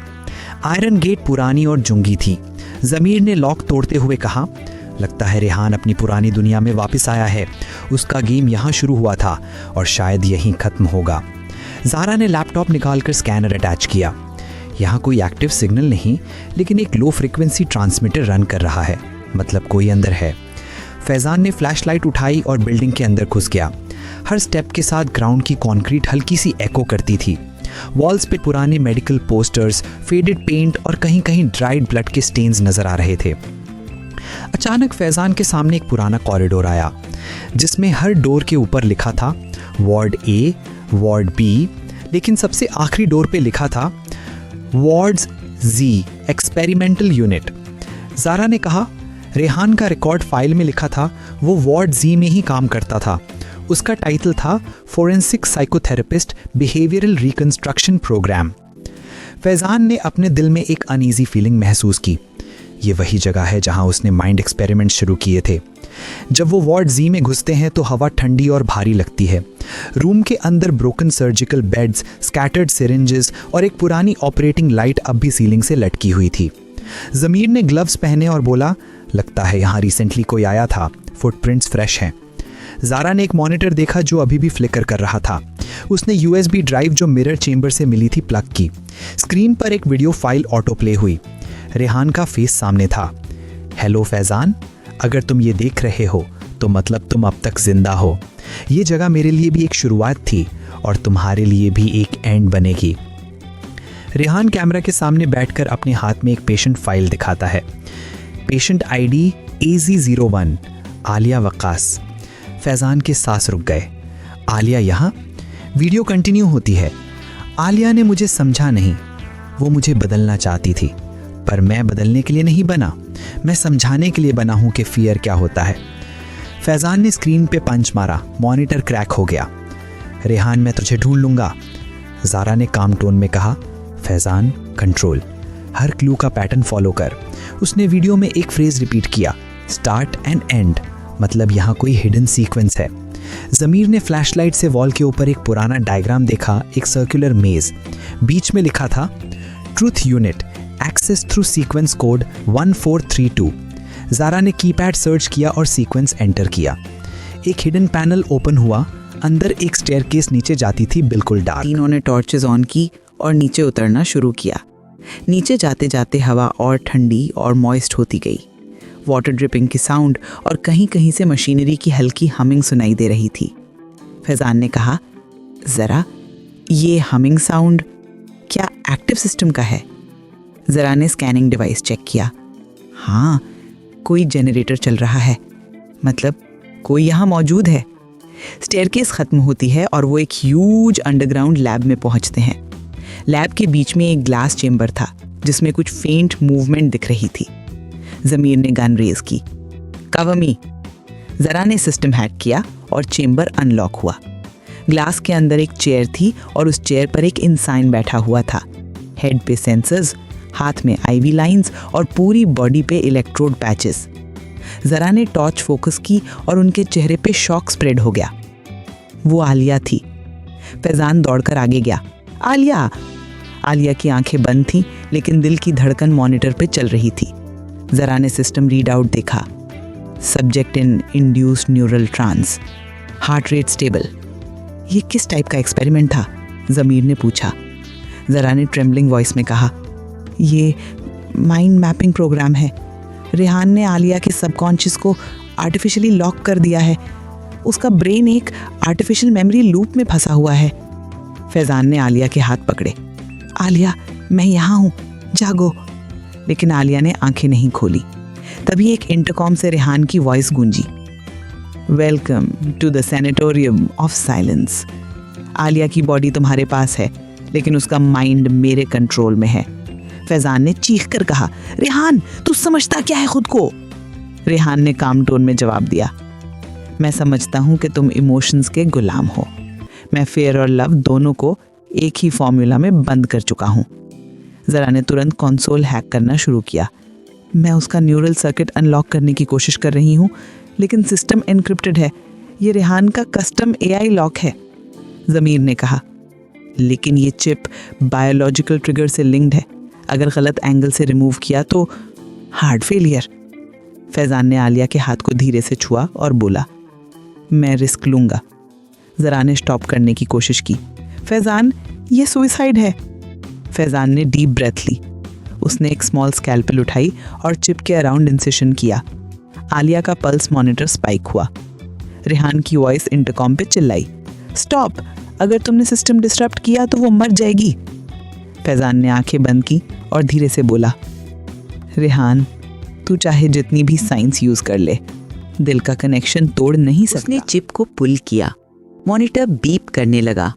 Iron gate पुरानी और जुंगी थी। ज़मीर ने लॉक तोड़ते हुए कहा, लगता है रेहान अपनी पुरानी दुनिया में वापस आया है। उसका गेम यहाँ शुरू हुआ था और शायद यहीं ख़त्म होगा। ज़ारा ने लैपटॉप निकालकर स्कैनर अटैच किया। यहाँ कोई एक्टिव सिग्नल नहीं, लेकिन एक लो फ्रीक्वेंसी ट्रांसमीटर रन कर रहा है, मतलब कोई अंदर है। फैजान ने फ्लैशलाइट उठाई और बिल्डिंग के अंदर घुस गया। हर स्टेप के साथ ग्राउंड की कंक्रीट हल्की सी एको करती थी। वॉल्स पे पुराने मेडिकल पोस्टर्स, फेडेड पेंट और कहीं कहीं ड्राइड ब्लड के स्टेन्स नजर आ रहे थे। अचानक फैजान के सामने एक पुराना कॉरिडोर आया, जिसमें हर डोर के ऊपर लिखा था वार्ड ए, वार्ड बी, लेकिन सबसे आखिरी डोर पे लिखा था वार्ड्स जी, एक्सपेरिमेंटल यूनिट। ज़ारा ने कहा, रेहान का रिकॉर्ड फाइल में लिखा था वो वार्ड जी में ही काम करता था। उसका टाइटल था forensic psychotherapist behavioural reconstruction programme. Faizan ने अपने दिल में एक अनईजी फीलिंग महसूस की। ये वही जगह है जहां उसने माइंड एक्सपेरिमेंट शुरू किए थे। जब वो वार्ड जी में घुसते हैं तो हवा ठंडी और भारी लगती है। रूम के अंदर broken surgical beds, scattered syringes और एक पुरानी ऑपरेटिंग लाइट अब भी सीलिंग से लटकी हुई थी। ज़मीर ने ग्लव्स पहने और बोला, लगता है यहाँ रिसेंटली कोई आया था, फुटप्रिंट्स फ्रेश हैं। ज़ारा ने एक मॉनिटर देखा जो अभी भी फ्लिकर कर रहा था। उसने USB ड्राइव जो मिरर चेंबर से मिली थी प्लग की। स्क्रीन पर एक वीडियो फाइल ऑटो प्ले हुई। रेहान का फेस सामने था। हेलो फैजान, अगर तुम ये देख रहे हो तो मतलब तुम अब तक जिंदा हो। ये जगह मेरे लिए भी एक शुरुआत थी और तुम्हारे लिए भी एक एंड बनेगी। रेहान कैमरा के सामने बैठकर अपने हाथ में एक पेशेंट फाइल दिखाता है। Patient ID AZ01, Alia Waqqas. Faizan के सांस रुक गए। आलिया यहाँ? वीडियो कंटिन्यू होती है। आलिया ने मुझे समझा नहीं। वो मुझे बदलना चाहती थी, पर मैं बदलने के लिए नहीं बना, मैं समझाने के लिए बना हूँ कि फियर क्या होता है। फैजान ने स्क्रीन पे पंच मारा। मॉनिटर क्रैक हो गया। रेहान, मैं तुझे ढूंढ लूँगा। ज़ारा ने काम टोन में कहा, फैजान कंट्रोल, हर क्लू का पैटर्न फॉलो कर। उसने वीडियो में एक फ्रेज रिपीट किया, स्टार्ट एंड एंड, मतलब यहाँ कोई हिडन सीक्वेंस है। ज़मीर ने फ्लैशलाइट से वॉल के ऊपर एक पुराना डायग्राम देखा, एक सर्कुलर मेज। बीच में लिखा था truth unit, access through sequence code 1432। Zara ने कीपैड सर्च किया और सीक्वेंस एंटर किया। एक हिडन पैनल ओपन हुआ। अंदर एक स्टेयरकेस नीचे जाती थी, बिल्कुल डार्क। तीनों ने टॉर्चेस ऑन की और नीचे उतरना शुरू किया। नीचे जाते जाते हवा और ठंडी और मॉइस्ट होती गई। वाटर ड्रिपिंग की साउंड और कहीं कहीं से मशीनरी की हल्की हमिंग सुनाई दे रही थी। फैजान ने कहा, ज़रा ये हमिंग साउंड क्या एक्टिव सिस्टम का है? ज़रा ने स्कैनिंग डिवाइस चेक किया। हाँ, कोई जनरेटर चल रहा है, मतलब कोई यहाँ मौजूद है। स्टेयरकेस ख़त्म होती है और वो एक ह्यूज अंडरग्राउंड लैब में पहुँचते हैं। लैब के बीच में एक ग्लास चेम्बर था जिसमें कुछ फेंट मूवमेंट दिख रही थी। ज़मीर ने गन रेज की। कवर मी। ज़रा ने सिस्टम हैक किया और चेम्बर अनलॉक हुआ। ग्लास के अंदर एक चेयर थी और उस चेयर पर एक इंसान बैठा हुआ था। हेड पे सेंसर्स, हाथ में IV लाइंस और पूरी बॉडी पे इलेक्ट्रोड पैचेस। ज़रा ने टॉर्च फोकस की और उनके चेहरे पे शॉक स्प्रेड हो गया। वो आलिया थी। फैजान दौड़कर आगे गया। आलिया! आलिया की आंखें बंद थीं, लेकिन दिल की धड़कन मॉनिटर पे चल रही थी। ज़रा ने सिस्टम रीड आउट देखा। Subject in induced neural trance, heart rate stable. ये किस टाइप का एक्सपेरिमेंट था? ज़मीर ने पूछा। ज़रा ने ट्रेम्बलिंग वॉइस में कहा, ये माइंड मैपिंग प्रोग्राम है। रेहान ने आलिया के सबकॉन्शियस को आर्टिफिशियली लॉक कर दिया है। उसका ब्रेन एक आर्टिफिशियल मेमोरी लूप में फंसा हुआ है। फैज़ान ने आलिया के हाथ पकड़े। आलिया, मैं यहाँ हूँ, जागो। लेकिन आलिया ने आंखें नहीं खोली। तभी एक इंटरकॉम से रेहान की वॉइस गूंजी, welcome to the sanatorium of silence. Alia की बॉडी तुम्हारे पास है, लेकिन उसका माइंड मेरे कंट्रोल में है। फैज़ान ने चीख कर कहा, रेहान, तू समझता क्या है खुद को? रेहान ने काम टोन में जवाब दिया, मैं समझता हूँ कि तुम इमोशंस के गुलाम हो। मैं फेयर और लव दोनों को एक ही फॉर्मूला में बंद कर चुका हूँ। ज़रा ने तुरंत कंसोल हैक करना शुरू किया। मैं उसका न्यूरल सर्किट अनलॉक करने की कोशिश कर रही हूँ, लेकिन सिस्टम एनक्रिप्टेड है। ये रेहान का कस्टम AI लॉक है। ज़मीर ने कहा, लेकिन ये चिप बायोलॉजिकल ट्रिगर से लिंक्ड है। अगर गलत एंगल से रिमूव किया तो हार्ट फेलियर। फैज़ान ने आलिया के हाथ को धीरे से छुआ और बोला, मैं रिस्क लूँगा। ज़रा ने स्टॉप करने की कोशिश की। फैज़ान, ये सुइसाइड है। फैज़ान ने डीप ब्रेथ ली। उसने एक स्मॉल स्कैल्पेल उठाई और चिप के अराउंड इंसिशन किया। आलिया का पल्स मॉनिटर स्पाइक हुआ। रेहान की वॉइस इंटरकॉम पे चिल्लाई, स्टॉप, अगर तुमने सिस्टम डिस्टर्ब किया तो वो मर जाएगी। फैज़ान ने आंखें बंद की और धीरे से बोला, रेहान, तू चाहे जितनी भी साइंस यूज कर ले, दिल का कनेक्शन तोड़ नहीं सकता। उसने चिप को पुल किया। मॉनिटर बीप करने लगा।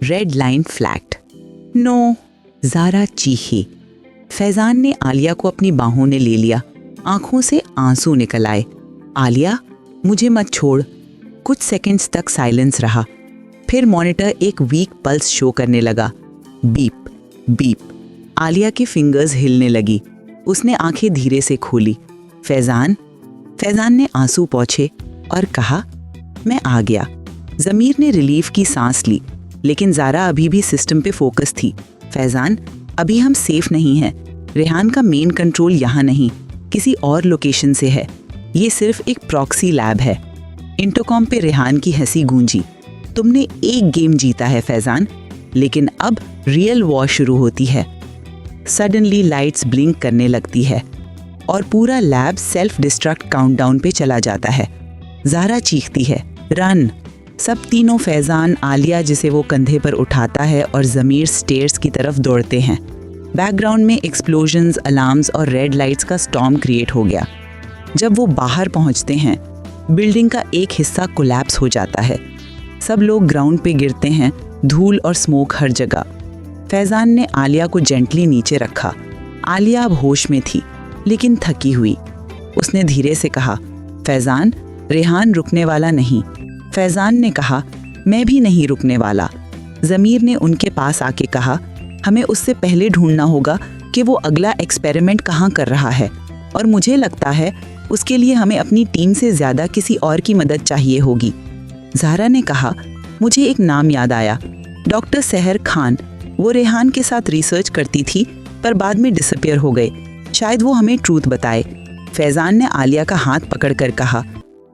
Red line flagged. No. Zara चीखी। फैज़ान ने आलिया को अपनी बाहों में ले लिया। आंखों से आंसू निकल आए। आलिया, मुझे मत छोड़। कुछ सेकंड्स तक साइलेंस रहा। फिर मॉनिटर एक वीक पल्स शो करने लगा। Beep beep. आलिया की फिंगर्स हिलने लगी। उसने आंखें धीरे से खोली। फैज़ान ने आंसू पोंछे और कहा, मैं आ गया। ज़मीर ने रिलीफ की सांस ली, लेकिन ज़ारा अभी भी सिस्टम पे फोकस थी। फैज़ान, अभी हम सेफ नहीं हैं। रेहान का मेन कंट्रोल यहाँ नहीं, किसी और लोकेशन से है। ये सिर्फ एक प्रॉक्सी लैब है। इंटरकॉम पे रेहान की हंसी गूंजी। तुमने एक गेम जीता है फैज़ान, लेकिन अब रियल वॉर शुरू होती है। सडनली लाइट्स ब्लिंक करने लगती है और पूरा लैब सेल्फ डिस्ट्रक्ट काउंटडाउन पे चला जाता है। ज़ारा चीखती है, रन। सब तीनों, फैज़ान, आलिया जिसे वो कंधे पर उठाता है और ज़मीर स्टेयर्स की तरफ दौड़ते हैं। बैकग्राउंड में एक्सप्लोजन्स, अलार्म्स और रेड लाइट्स का स्टॉर्म क्रिएट हो गया। जब वो बाहर पहुंचते हैं, बिल्डिंग का एक हिस्सा कोलैप्स हो जाता है। सब लोग ग्राउंड पे गिरते हैं, धूल और स्मोक हर जगह। फैज़ान ने आलिया को जेंटली नीचे रखा। आलिया अब होश में थी, लेकिन थकी हुई। उसने धीरे से कहा, फैज़ान, रेहान रुकने वाला नहीं। फैज़ान ने कहा, मैं भी नहीं रुकने वाला। ज़मीर ने उनके पास आके कहा, हमें उससे पहले ढूंढना होगा कि वो अगला एक्सपेरिमेंट कहाँ कर रहा है, और मुझे लगता है उसके लिए हमें अपनी टीम से ज़्यादा किसी और की मदद चाहिए होगी। ज़ारा ने कहा, मुझे एक नाम याद आया, डॉक्टर सहर खान। वो रेहान के साथ रिसर्च करती थी, पर बाद में डिसअपियर हो गए। शायद वो हमें ट्रूथ बताए। फैज़ान ने आलिया का हाथ पकड़कर कहा,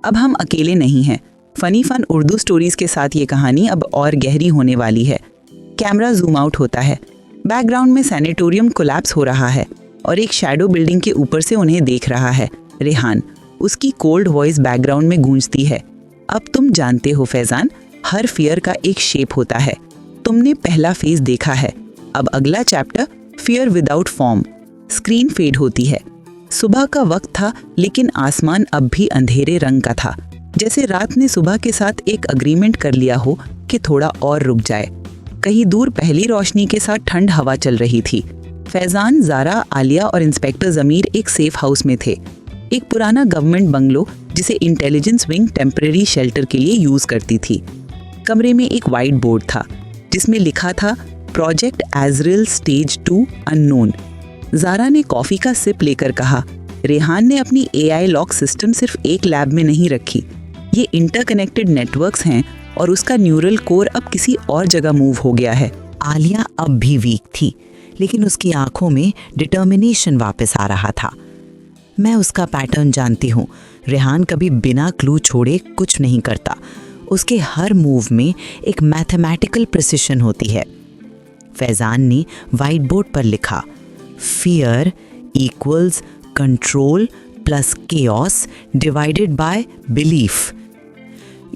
अब हम अकेले नहीं हैं। फनी फन उर्दू स्टोरीज के साथ ये कहानी अब और गहरी होने वाली है। कैमरा जूम आउट होता है। बैकग्राउंड में सैनिटोरियम कोलैप्स हो रहा है और एक शैडो बिल्डिंग के ऊपर से उन्हें देख रहा है रेहान। उसकी कोल्ड वॉइस बैकग्राउंड में गूंजती है, अब तुम जानते हो फैज़ान, हर फियर का एक शेप होता है। तुमने पहला फेज देखा है, अब अगला chapter fear without form. Screen fade होती है। सुबह का वक्त था, लेकिन आसमान अब भी अंधेरे रंग का था, जैसे रात ने सुबह के साथ एक अग्रीमेंट कर लिया हो कि थोड़ा और रुक जाए। कहीं दूर पहली रोशनी के साथ ठंड हवा चल रही थी। फैज़ान, ज़ारा, आलिया और इंस्पेक्टर ज़मीर एक सेफ हाउस में थे, एक पुराना गवर्नमेंट बंगलो जिसे इंटेलिजेंस विंग टेम्परेरी शेल्टर के लिए यूज करती थी। कमरे में एक वाइट बोर्ड था जिसमें लिखा था प्रोजेक्ट एजरिल स्टेज 2 अननोन। ज़ारा ने कॉफ़ी का सिप लेकर कहा, रेहान ने अपनी AI लॉक सिस्टम सिर्फ एक लैब में नहीं रखी, ये इंटरकनेक्टेड नेटवर्क्स हैं और उसका न्यूरल कोर अब किसी और जगह मूव हो गया है। आलिया अब भी वीक थी, लेकिन उसकी आंखों में डिटर्मिनेशन वापस आ रहा था। मैं उसका पैटर्न जानती हूँ। रेहान कभी बिना क्लू छोड़े कुछ नहीं करता। उसके हर मूव में एक मैथमेटिकल प्रिसिशन होती है। फैज़ान ने वाइट बोर्ड पर लिखा, fear equals control plus chaos divided by belief.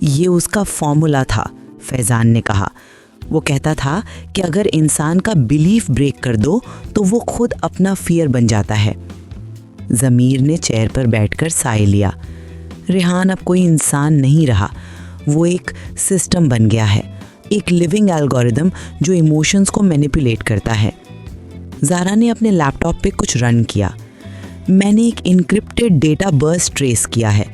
ये उसका फॉर्मूला था, फैज़ान ने कहा। वो कहता था कि अगर इंसान का बिलीफ ब्रेक कर दो तो वो खुद अपना फियर बन जाता है। ज़मीर ने चेयर पर बैठकर साए लिया। रेहान अब कोई इंसान नहीं रहा, वो एक सिस्टम बन गया है, एक लिविंग एल्गोरिदम जो इमोशंस को मैनिपुलेट करता है। ज़ारा ने अपने लैपटॉप पे कुछ रन किया। मैंने एक इनक्रिप्टेड डेटा बर्स्ट ट्रेस किया है।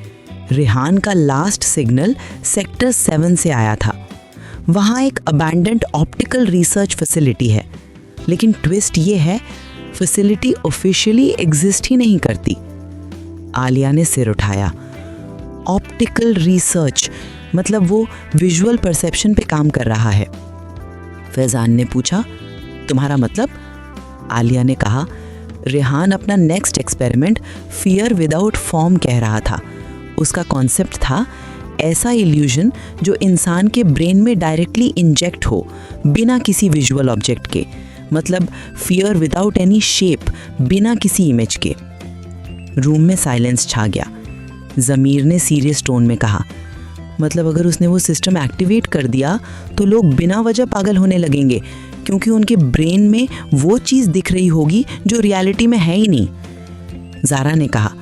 रेहान का लास्ट सिग्नल सेक्टर 7 से आया था। वहाँ एक अबैंडन्ड ऑप्टिकल रिसर्च फैसिलिटी है, लेकिन ट्विस्ट ये है फैसिलिटी ऑफिशियली एग्जिस्ट ही नहीं करती। आलिया ने सिर उठाया। ऑप्टिकल रिसर्च मतलब वो विजुअल परसेप्शन पे काम कर रहा है। फैज़ान ने पूछा, तुम्हारा मतलब? आलिया ने कहा, रेहान अपना next experiment fear without form कह रहा था। उसका कॉन्सेप्ट था ऐसा इल्यूजन जो इंसान के ब्रेन में डायरेक्टली इंजेक्ट हो बिना किसी विजुअल ऑब्जेक्ट के, मतलब फियर विदाउट एनी शेप, बिना किसी इमेज के। रूम में साइलेंस छा गया। ज़मीर ने सीरियस टोन में कहा, मतलब अगर उसने वो सिस्टम एक्टिवेट कर दिया तो लोग बिना वजह पागल होने लगेंगे, क्योंकि उनके ब्रेन में वो चीज़ दिख रही होगी जो रियलिटी में है ही नहीं। ज़ारा ने कहा,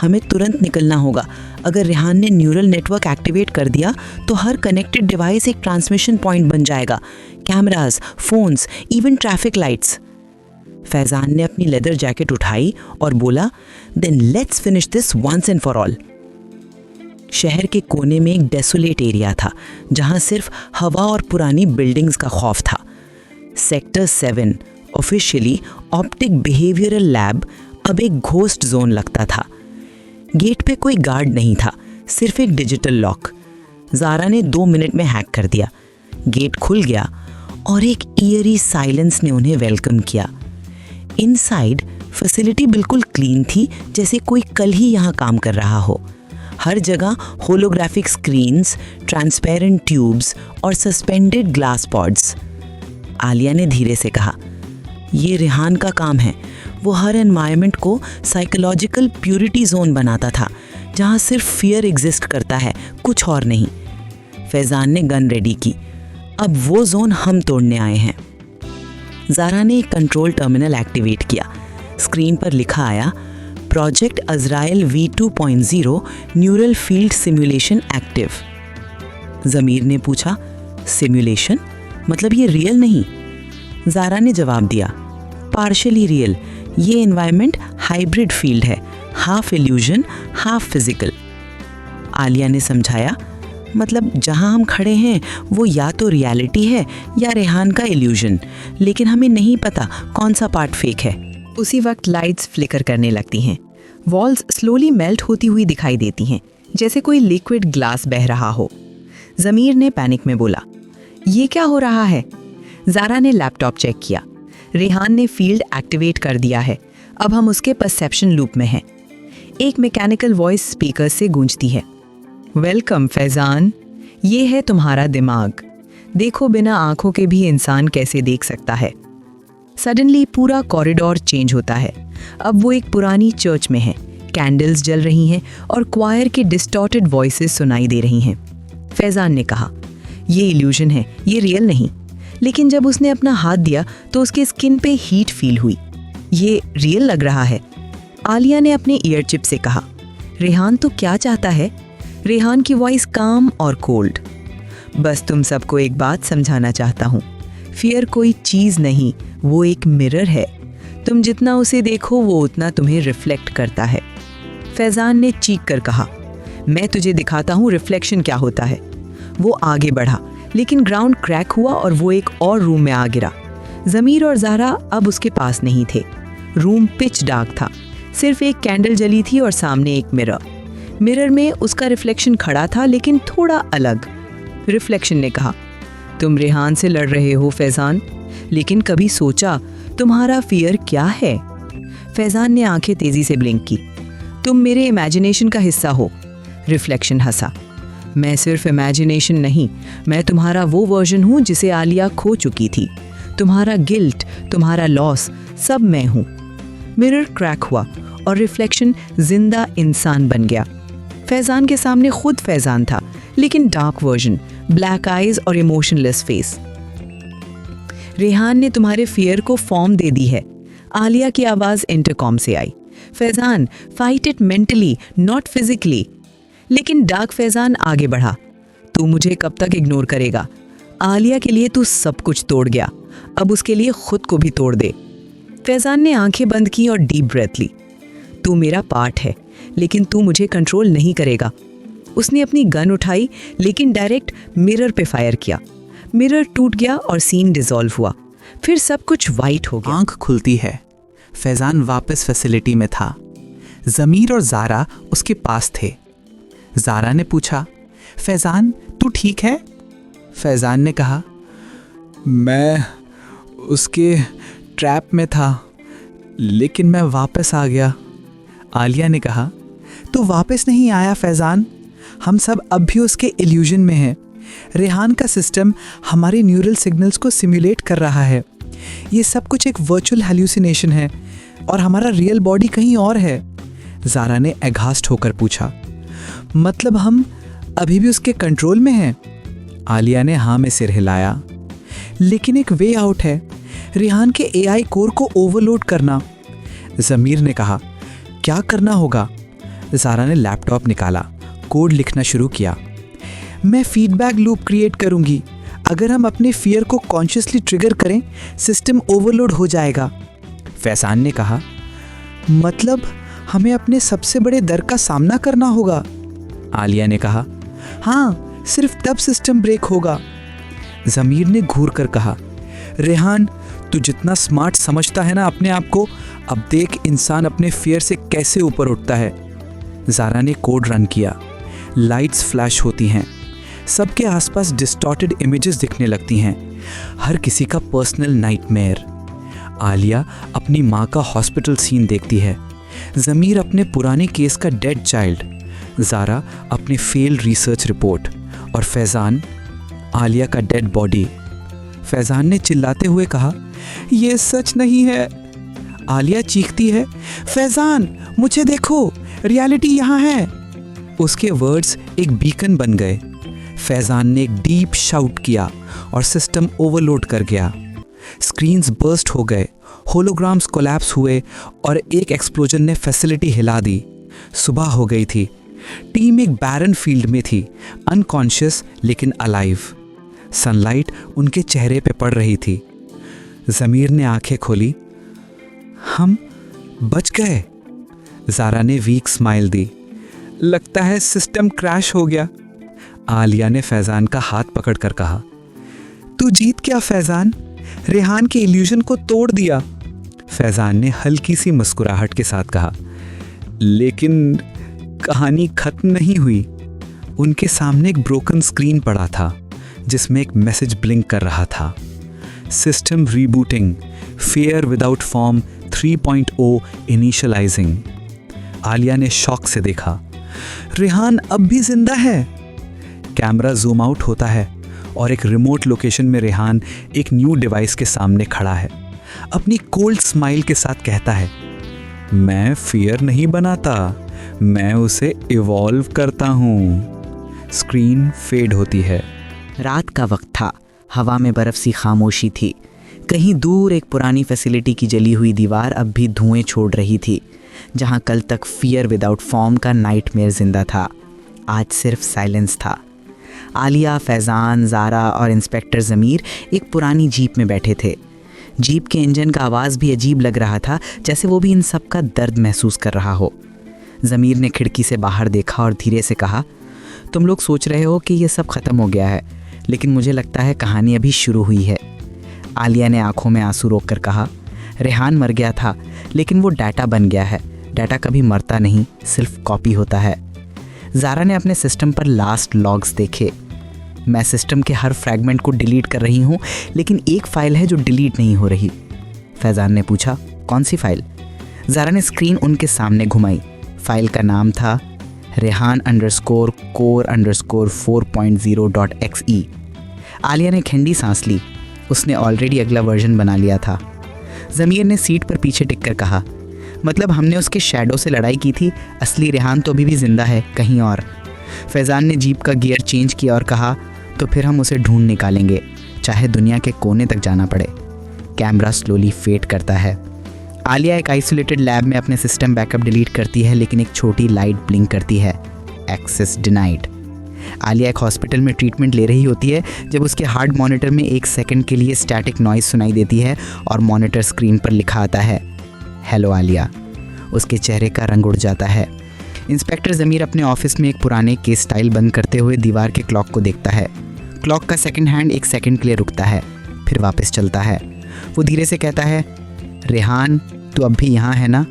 हमें तुरंत निकलना होगा। अगर रेहान ने न्यूरल नेटवर्क एक्टिवेट कर दिया तो हर कनेक्टेड डिवाइस एक ट्रांसमिशन पॉइंट बन जाएगा, cameras, phones, even traffic lights. Faizan ने अपनी लेदर जैकेट उठाई और बोला, then let's finish this once and for all. शहर के कोने में एक डेसोलेट एरिया था जहां सिर्फ हवा और पुरानी बिल्डिंग्स का खौफ था। Sector 7 officially optic behavioural lab अब एक घोस्ट जोन लगता था। गेट पे कोई गार्ड नहीं था, सिर्फ एक डिजिटल लॉक। ज़ारा ने 2 मिनट में हैक कर दिया। गेट खुल गया और एक ईयरी साइलेंस ने उन्हें वेलकम किया। इनसाइड फैसिलिटी बिल्कुल क्लीन थी, जैसे कोई कल ही यहाँ काम कर रहा हो। हर जगह होलोग्राफिक स्क्रीन्स, ट्रांसपेरेंट ट्यूब्स और सस्पेंडेड ग्लास पॉड्स। आलिया ने धीरे से कहा, ये रेहान का काम है। वो हर एनवायरनमेंट को साइकोलॉजिकल प्यूरिटी जोन बनाता था, जहाँ सिर्फ फियर एग्जिस्ट करता है, कुछ और नहीं। फैज़ान ने गन रेडी की। अब वो जोन हम तोड़ने आए हैं। ज़ारा ने एक कंट्रोल टर्मिनल एक्टिवेट किया। स्क्रीन पर लिखा आया, project Azrael V2.0 neural field simulation active. Zameer ने पूछा, सिमुलेशन मतलब ये रियल नहीं? ज़ारा ने जवाब दिया, पार्शली रियल। ये एनवायरनमेंट हाइब्रिड फील्ड है, half illusion half physical. Alia ने समझाया, मतलब जहां हम खड़े हैं वो या तो रियलिटी है या रेहान का इल्यूजन, लेकिन हमें नहीं पता कौन सा पार्ट फेक है। उसी वक्त लाइट्स फ्लिकर करने लगती हैं। वॉल्स स्लोली मेल्ट होती हुई दिखाई देती हैं, जैसे कोई लिक्विड ग्लास बह रहा हो। ज़मीर ने पैनिक में बोला, ये क्या हो रहा है? ज़ारा ने लैपटॉप चेक किया। रेहान ने फील्ड एक्टिवेट कर दिया है। अब हम उसके परसेप्शन लूप में हैं। एक मैकेनिकल वॉइस स्पीकर से गूंजती है, वेलकम फैज़ान, ये है तुम्हारा दिमाग। देखो बिना आंखों के भी इंसान कैसे देख सकता है। सडनली पूरा कॉरिडोर चेंज होता है। अब वो एक पुरानी चर्च में है। कैंडल्स जल रही हैं और क्वायर के डिस्टॉर्टेड वॉइसेस सुनाई दे रही हैं। फैज़ान ने कहा, ये इल्यूजन है, ये रियल नहीं। लेकिन जब उसने अपना हाथ दिया तो उसके स्किन पे हीट फील हुई। ये रियल लग रहा है। आलिया ने अपने ईयर चिप से कहा, रेहान तो क्या चाहता है? रेहान की वॉइस काम और कोल्ड। बस तुम सबको एक बात समझाना चाहता हूँ, फियर कोई चीज़ नहीं, वो एक मिरर है। तुम जितना उसे देखो वो उतना तुम्हें रिफ्लेक्ट करता है। फैज़ान ने चीख कर कहा, मैं तुझे दिखाता हूँ रिफ्लेक्शन क्या होता है। वो आगे बढ़ा, लेकिन ग्राउंड क्रैक हुआ और वो एक और रूम में आ गिरा। ज़मीर और ज़ारा अब उसके पास नहीं थे। रूम पिच डार्क था, सिर्फ एक कैंडल जली थी और सामने एक मिरर में उसका रिफ्लेक्शन खड़ा था, लेकिन थोड़ा अलग। रिफ्लेक्शन ने कहा, तुम रेहान से लड़ रहे हो फैज़ान, लेकिन कभी सोचा तुम्हारा फियर क्या है? फैज़ान ने आंखें तेजी से ब्लिंक की। तुम मेरे इमेजिनेशन का हिस्सा हो। रिफ्लेक्शन हंसा। मैं सिर्फ इमेजिनेशन नहीं, मैं तुम्हारा वो वर्जन हूँ जिसे आलिया खो चुकी थी। तुम्हारा गिल्ट, तुम्हारा लॉस, सब मैं हूँ। मिरर क्रैक हुआ और रिफ्लेक्शन जिंदा इंसान बन गया। फैजान के सामने खुद फैजान था, लेकिन डार्क वर्जन, ब्लैक आईज और इमोशनलेस फेस। रेहान ने तुम्हारे फियर को फॉर्म दे दी है। आलिया की आवाज़ इंटरकॉम से आई। Faizan, fight it mentally, not physically. लेकिन डार्क फैजान आगे बढ़ा। तू मुझे कब तक इग्नोर करेगा? आलिया के लिए तू सब कुछ तोड़ गया, अब उसके लिए खुद को भी तोड़ दे। फैजान ने आंखें बंद की और डीप ब्रेथ ली। तू मेरा पार्ट है, लेकिन तू मुझे कंट्रोल नहीं करेगा। उसने अपनी गन उठाई, लेकिन डायरेक्ट मिरर पे फायर किया। मिरर टूट गया और सीन डिसॉल्व हुआ। फिर सब कुछ वाइट हो गया। आंख खुलती है। फैजान वापस फैसिलिटी में था। ज़मीर और ज़ारा उसके पास थे। ज़ारा ने पूछा, फैजान तू ठीक है? फैजान ने कहा, मैं उसके ट्रैप में था, लेकिन मैं वापस आ गया। आलिया ने कहा, तू वापस नहीं आया फैजान, हम सब अब भी उसके इल्यूजन में हैं। रेहान का सिस्टम हमारे न्यूरल सिग्नल्स को सिमुलेट कर रहा है। ये सब कुछ एक वर्चुअल हैल्यूसिनेशन है और हमारा रियल बॉडी कहीं और है। ज़ारा ने एघास्ट होकर पूछा, मतलब हम अभी भी उसके कंट्रोल में हैं? आलिया ने हाँ में सिर हिलाया। लेकिन एक वे आउट है, रेहान के एआई कोर को ओवरलोड करना। ज़मीर ने कहा, क्या करना होगा? ज़ारा ने लैपटॉप निकाला, कोड लिखना शुरू किया। मैं फीडबैक लूप क्रिएट करूंगी। अगर हम अपने फियर को कॉन्शियसली ट्रिगर करें, सिस्टम ओवरलोड हो जाएगा। फैजान ने कहा, मतलब हमें अपने सबसे बड़े डर का सामना करना होगा? आलिया ने कहा, हाँ, सिर्फ तब सिस्टम ब्रेक होगा। ज़मीर ने घूर कर कहा, रेहान तू जितना स्मार्ट समझता है ना अपने आप को, अब देख इंसान अपने फियर से कैसे ऊपर उठता है। ज़ारा ने कोड रन किया। लाइट्स फ्लैश होती हैं, सबके आसपास डिस्टॉर्टेड इमेजेस दिखने लगती हैं, हर किसी का पर्सनल नाइटमेयर। आलिया अपनी माँ का हॉस्पिटल सीन देखती है, ज़मीर अपने पुराने केस का डेड चाइल्ड, ज़ारा अपनी फेल्ड रिसर्च रिपोर्ट और फैजान आलिया का डेड बॉडी। फैजान ने चिल्लाते हुए कहा, ये सच नहीं है। आलिया चीखती है, फैजान मुझे देखो, रियलिटी यहाँ है। उसके वर्ड्स एक बीकन बन गए। फैजान ने एक डीप शाउट किया और सिस्टम ओवरलोड कर गया। स्क्रीन्स बर्स्ट हो गए, होलोग्राम्स कोलैप्स हुए और एक एक्सप्लोजन ने फैसिलिटी हिला दी। सुबह हो गई थी। टीम एक बैरन फील्ड में थी, अनकॉन्शियस लेकिन अलाइव। सनलाइट उनके चेहरे पे पड़ रही थी। ज़मीर ने आंखें खोली, हम बच गए। ज़ारा ने वीक स्माइल दी, लगता है सिस्टम क्रैश हो गया। आलिया ने फैजान का हाथ पकड़कर कहा, तू जीत गया फैजान, रेहान के इल्यूजन को तोड़ दिया। फैजान ने हल्की सी मुस्कुराहट के साथ कहा, लेकिन कहानी खत्म नहीं हुई। उनके सामने एक ब्रोकन स्क्रीन पड़ा था जिसमें एक मैसेज ब्लिंक कर रहा था, system rebooting, fear without form 3.0 initialising. Alia ने शॉक से देखा, रेहान अब भी जिंदा है। कैमरा जूम आउट होता है और एक रिमोट लोकेशन में रेहान एक न्यू डिवाइस के सामने खड़ा है। अपनी कोल्ड स्माइल के साथ कहता है, मैं फियर नहीं बनाता, मैं उसे इवॉल्व करता हूँ। स्क्रीन फेड होती है। रात का वक्त था, हवा में बर्फ सी खामोशी थी। कहीं दूर एक पुरानी फैसिलिटी की जली हुई दीवार अब भी धुएं छोड़ रही थी। जहां कल तक फियर विदाउट फॉर्म का नाइटमेयर जिंदा था, आज सिर्फ साइलेंस था। आलिया, फैजान, ज़ारा और इंस्पेक्टर ज़मीर एक पुरानी जीप में बैठे थे। जीप के इंजन का आवाज़ भी अजीब लग रहा था, जैसे वो भी इन सब का दर्द महसूस कर रहा हो। ज़मीर ने खिड़की से बाहर देखा और धीरे से कहा, तुम लोग सोच रहे हो कि ये सब ख़त्म हो गया है, लेकिन मुझे लगता है कहानी अभी शुरू हुई है। आलिया ने आंखों में आंसू रोक कर कहा, रेहान मर गया था, लेकिन वो डाटा बन गया है। डाटा कभी मरता नहीं, सिर्फ कॉपी होता है। ज़ारा ने अपने सिस्टम पर लास्ट लॉग्स देखे। मैं सिस्टम के हर फ्रैगमेंट को डिलीट कर रही हूँ, लेकिन एक फ़ाइल है जो डिलीट नहीं हो रही। फैजान ने पूछा, कौन सी फ़ाइल? ज़ारा ने स्क्रीन उनके सामने घुमाई। फ़ाइल का नाम था rehan_core_4.0.xe। आलिया ने खंडी सांस ली। उसने ऑलरेडी अगला वर्जन बना लिया था। ज़मीर ने सीट पर पीछे टिक कर कहा, मतलब हमने उसके शैडो से लड़ाई की थी, असली रेहान तो अभी भी जिंदा है, कहीं और। फैज़ान ने जीप का गियर चेंज किया और कहा, तो फिर हम उसे ढूंढ निकालेंगे, चाहे दुनिया के कोने तक जाना पड़े। कैमरा स्लोली फेड करता है। आलिया एक आइसोलेटेड लैब में अपने सिस्टम बैकअप डिलीट करती है, लेकिन एक छोटी लाइट ब्लिंक करती है, एक्सेस डिनाइड। आलिया एक हॉस्पिटल में ट्रीटमेंट ले रही होती है जब उसके हार्ट मॉनिटर में 1 सेकंड के लिए स्टैटिक नॉइज़ सुनाई देती है और मॉनिटर स्क्रीन पर लिखा आता है, हेलो आलिया। उसके चेहरे का रंग उड़ जाता है। इंस्पेक्टर ज़मीर अपने ऑफिस में एक पुराने केस स्टाइल बंद करते हुए दीवार के क्लॉक को देखता है। क्लॉक का सेकंड हैंड 1 सेकंड के लिए रुकता है, फिर वापस चलता है। वो धीरे से कहता है, रेहान तू अब भी यहाँ है ना?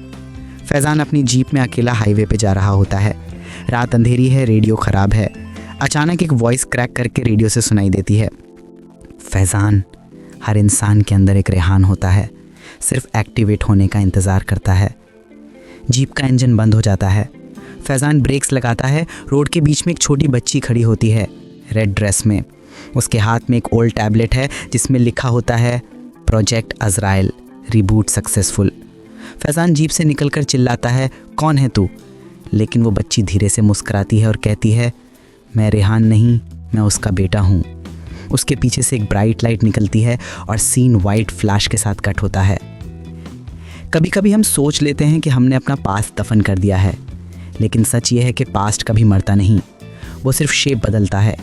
फैज़ान अपनी जीप में अकेला हाईवे पे जा रहा होता है। रात अंधेरी है, रेडियो ख़राब है। अचानक एक वॉइस क्रैक करके रेडियो से सुनाई देती है, फैज़ान, हर इंसान के अंदर एक रेहान होता है, सिर्फ एक्टिवेट होने का इंतज़ार करता है। जीप का इंजन बंद हो जाता है। फैज़ान ब्रेक्स लगाता है। रोड के बीच में एक छोटी बच्ची खड़ी होती है, रेड ड्रेस में। उसके हाथ में एक ओल्ड टैबलेट है जिसमें लिखा होता है, project Azrael, reboot successful. Faizan jeep से निकलकर चिल्लाता है, कौन है तू? लेकिन वो बच्ची धीरे से मुस्कुराती है और कहती है, मैं रेहान नहीं, मैं उसका बेटा हूँ। उसके पीछे से एक ब्राइट लाइट निकलती है और सीन वाइट फ्लैश के साथ कट होता है। कभी कभी हम सोच लेते हैं कि हमने अपना पास्ट दफन कर दिया है, लेकिन सच ये है कि पास्ट कभी मरता नहीं, वो सिर्फ शेप बदलता है।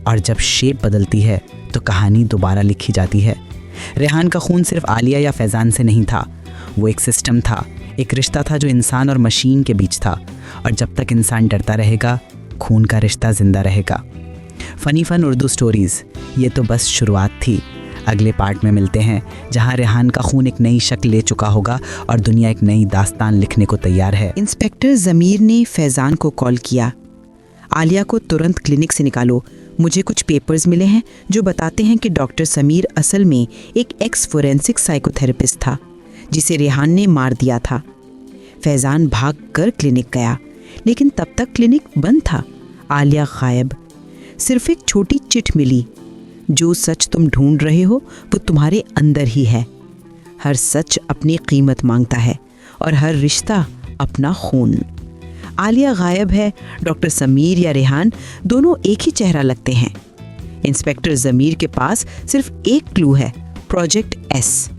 और जब शेप बदलती है तो कहानी दोबारा लिखी जाती है। रेहान का खून सिर्फ आलिया या फैज़ान से नहीं था, वो एक सिस्टम था, एक रिश्ता था जो इंसान और मशीन के बीच था। और जब तक इंसान डरता रहेगा, खून का रिश्ता ज़िंदा रहेगा। फ़नी फ़न उर्दू स्टोरीज़, ये तो बस शुरुआत थी। अगले पार्ट में मिलते हैं जहां रेहान का खून एक नई शक्ल ले चुका होगा और दुनिया एक नई दास्तान लिखने को तैयार है। इंस्पेक्टर ज़मीर ने फैज़ान को कॉल किया, आलिया को तुरंत क्लिनिक से निकालो, मुझे कुछ पेपर्स मिले हैं जो बताते हैं कि डॉक्टर समीर असल में एक एक्स फोरेंसिक साइकोथेरेपिस्ट था जिसे रेहान ने मार दिया था। फैज़ान भाग कर क्लिनिक गया, लेकिन तब तक क्लिनिक बंद था। आलिया गायब। सिर्फ एक छोटी चिट मिली, जो सच तुम ढूंढ रहे हो वो तुम्हारे अंदर ही है। हर सच अपनी कीमत मांगता है और हर रिश्ता अपना खून। आलिया गायब है, डॉक्टर समीर या रेहान दोनों एक ही चेहरा लगते हैं। इंस्पेक्टर ज़मीर के पास सिर्फ एक क्लू है, प्रोजेक्ट एस।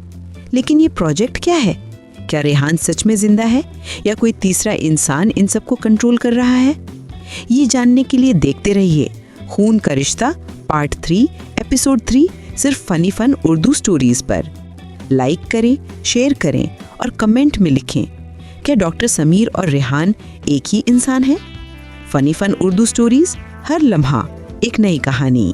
लेकिन ये प्रोजेक्ट क्या है? क्या रेहान सच में जिंदा है या कोई तीसरा इंसान इन सबको कंट्रोल कर रहा है? ये जानने के लिए देखते रहिए खून का रिश्ता पार्ट 3 एपिसोड 3 सिर्फ फनी फन उर्दू स्टोरीज पर। लाइक करें, शेयर करें और कमेंट में लिखें, क्या डॉक्टर समीर और रेहान एक ही इंसान है? फनी फन उर्दू स्टोरीज, हर लम्हा एक नई कहानी।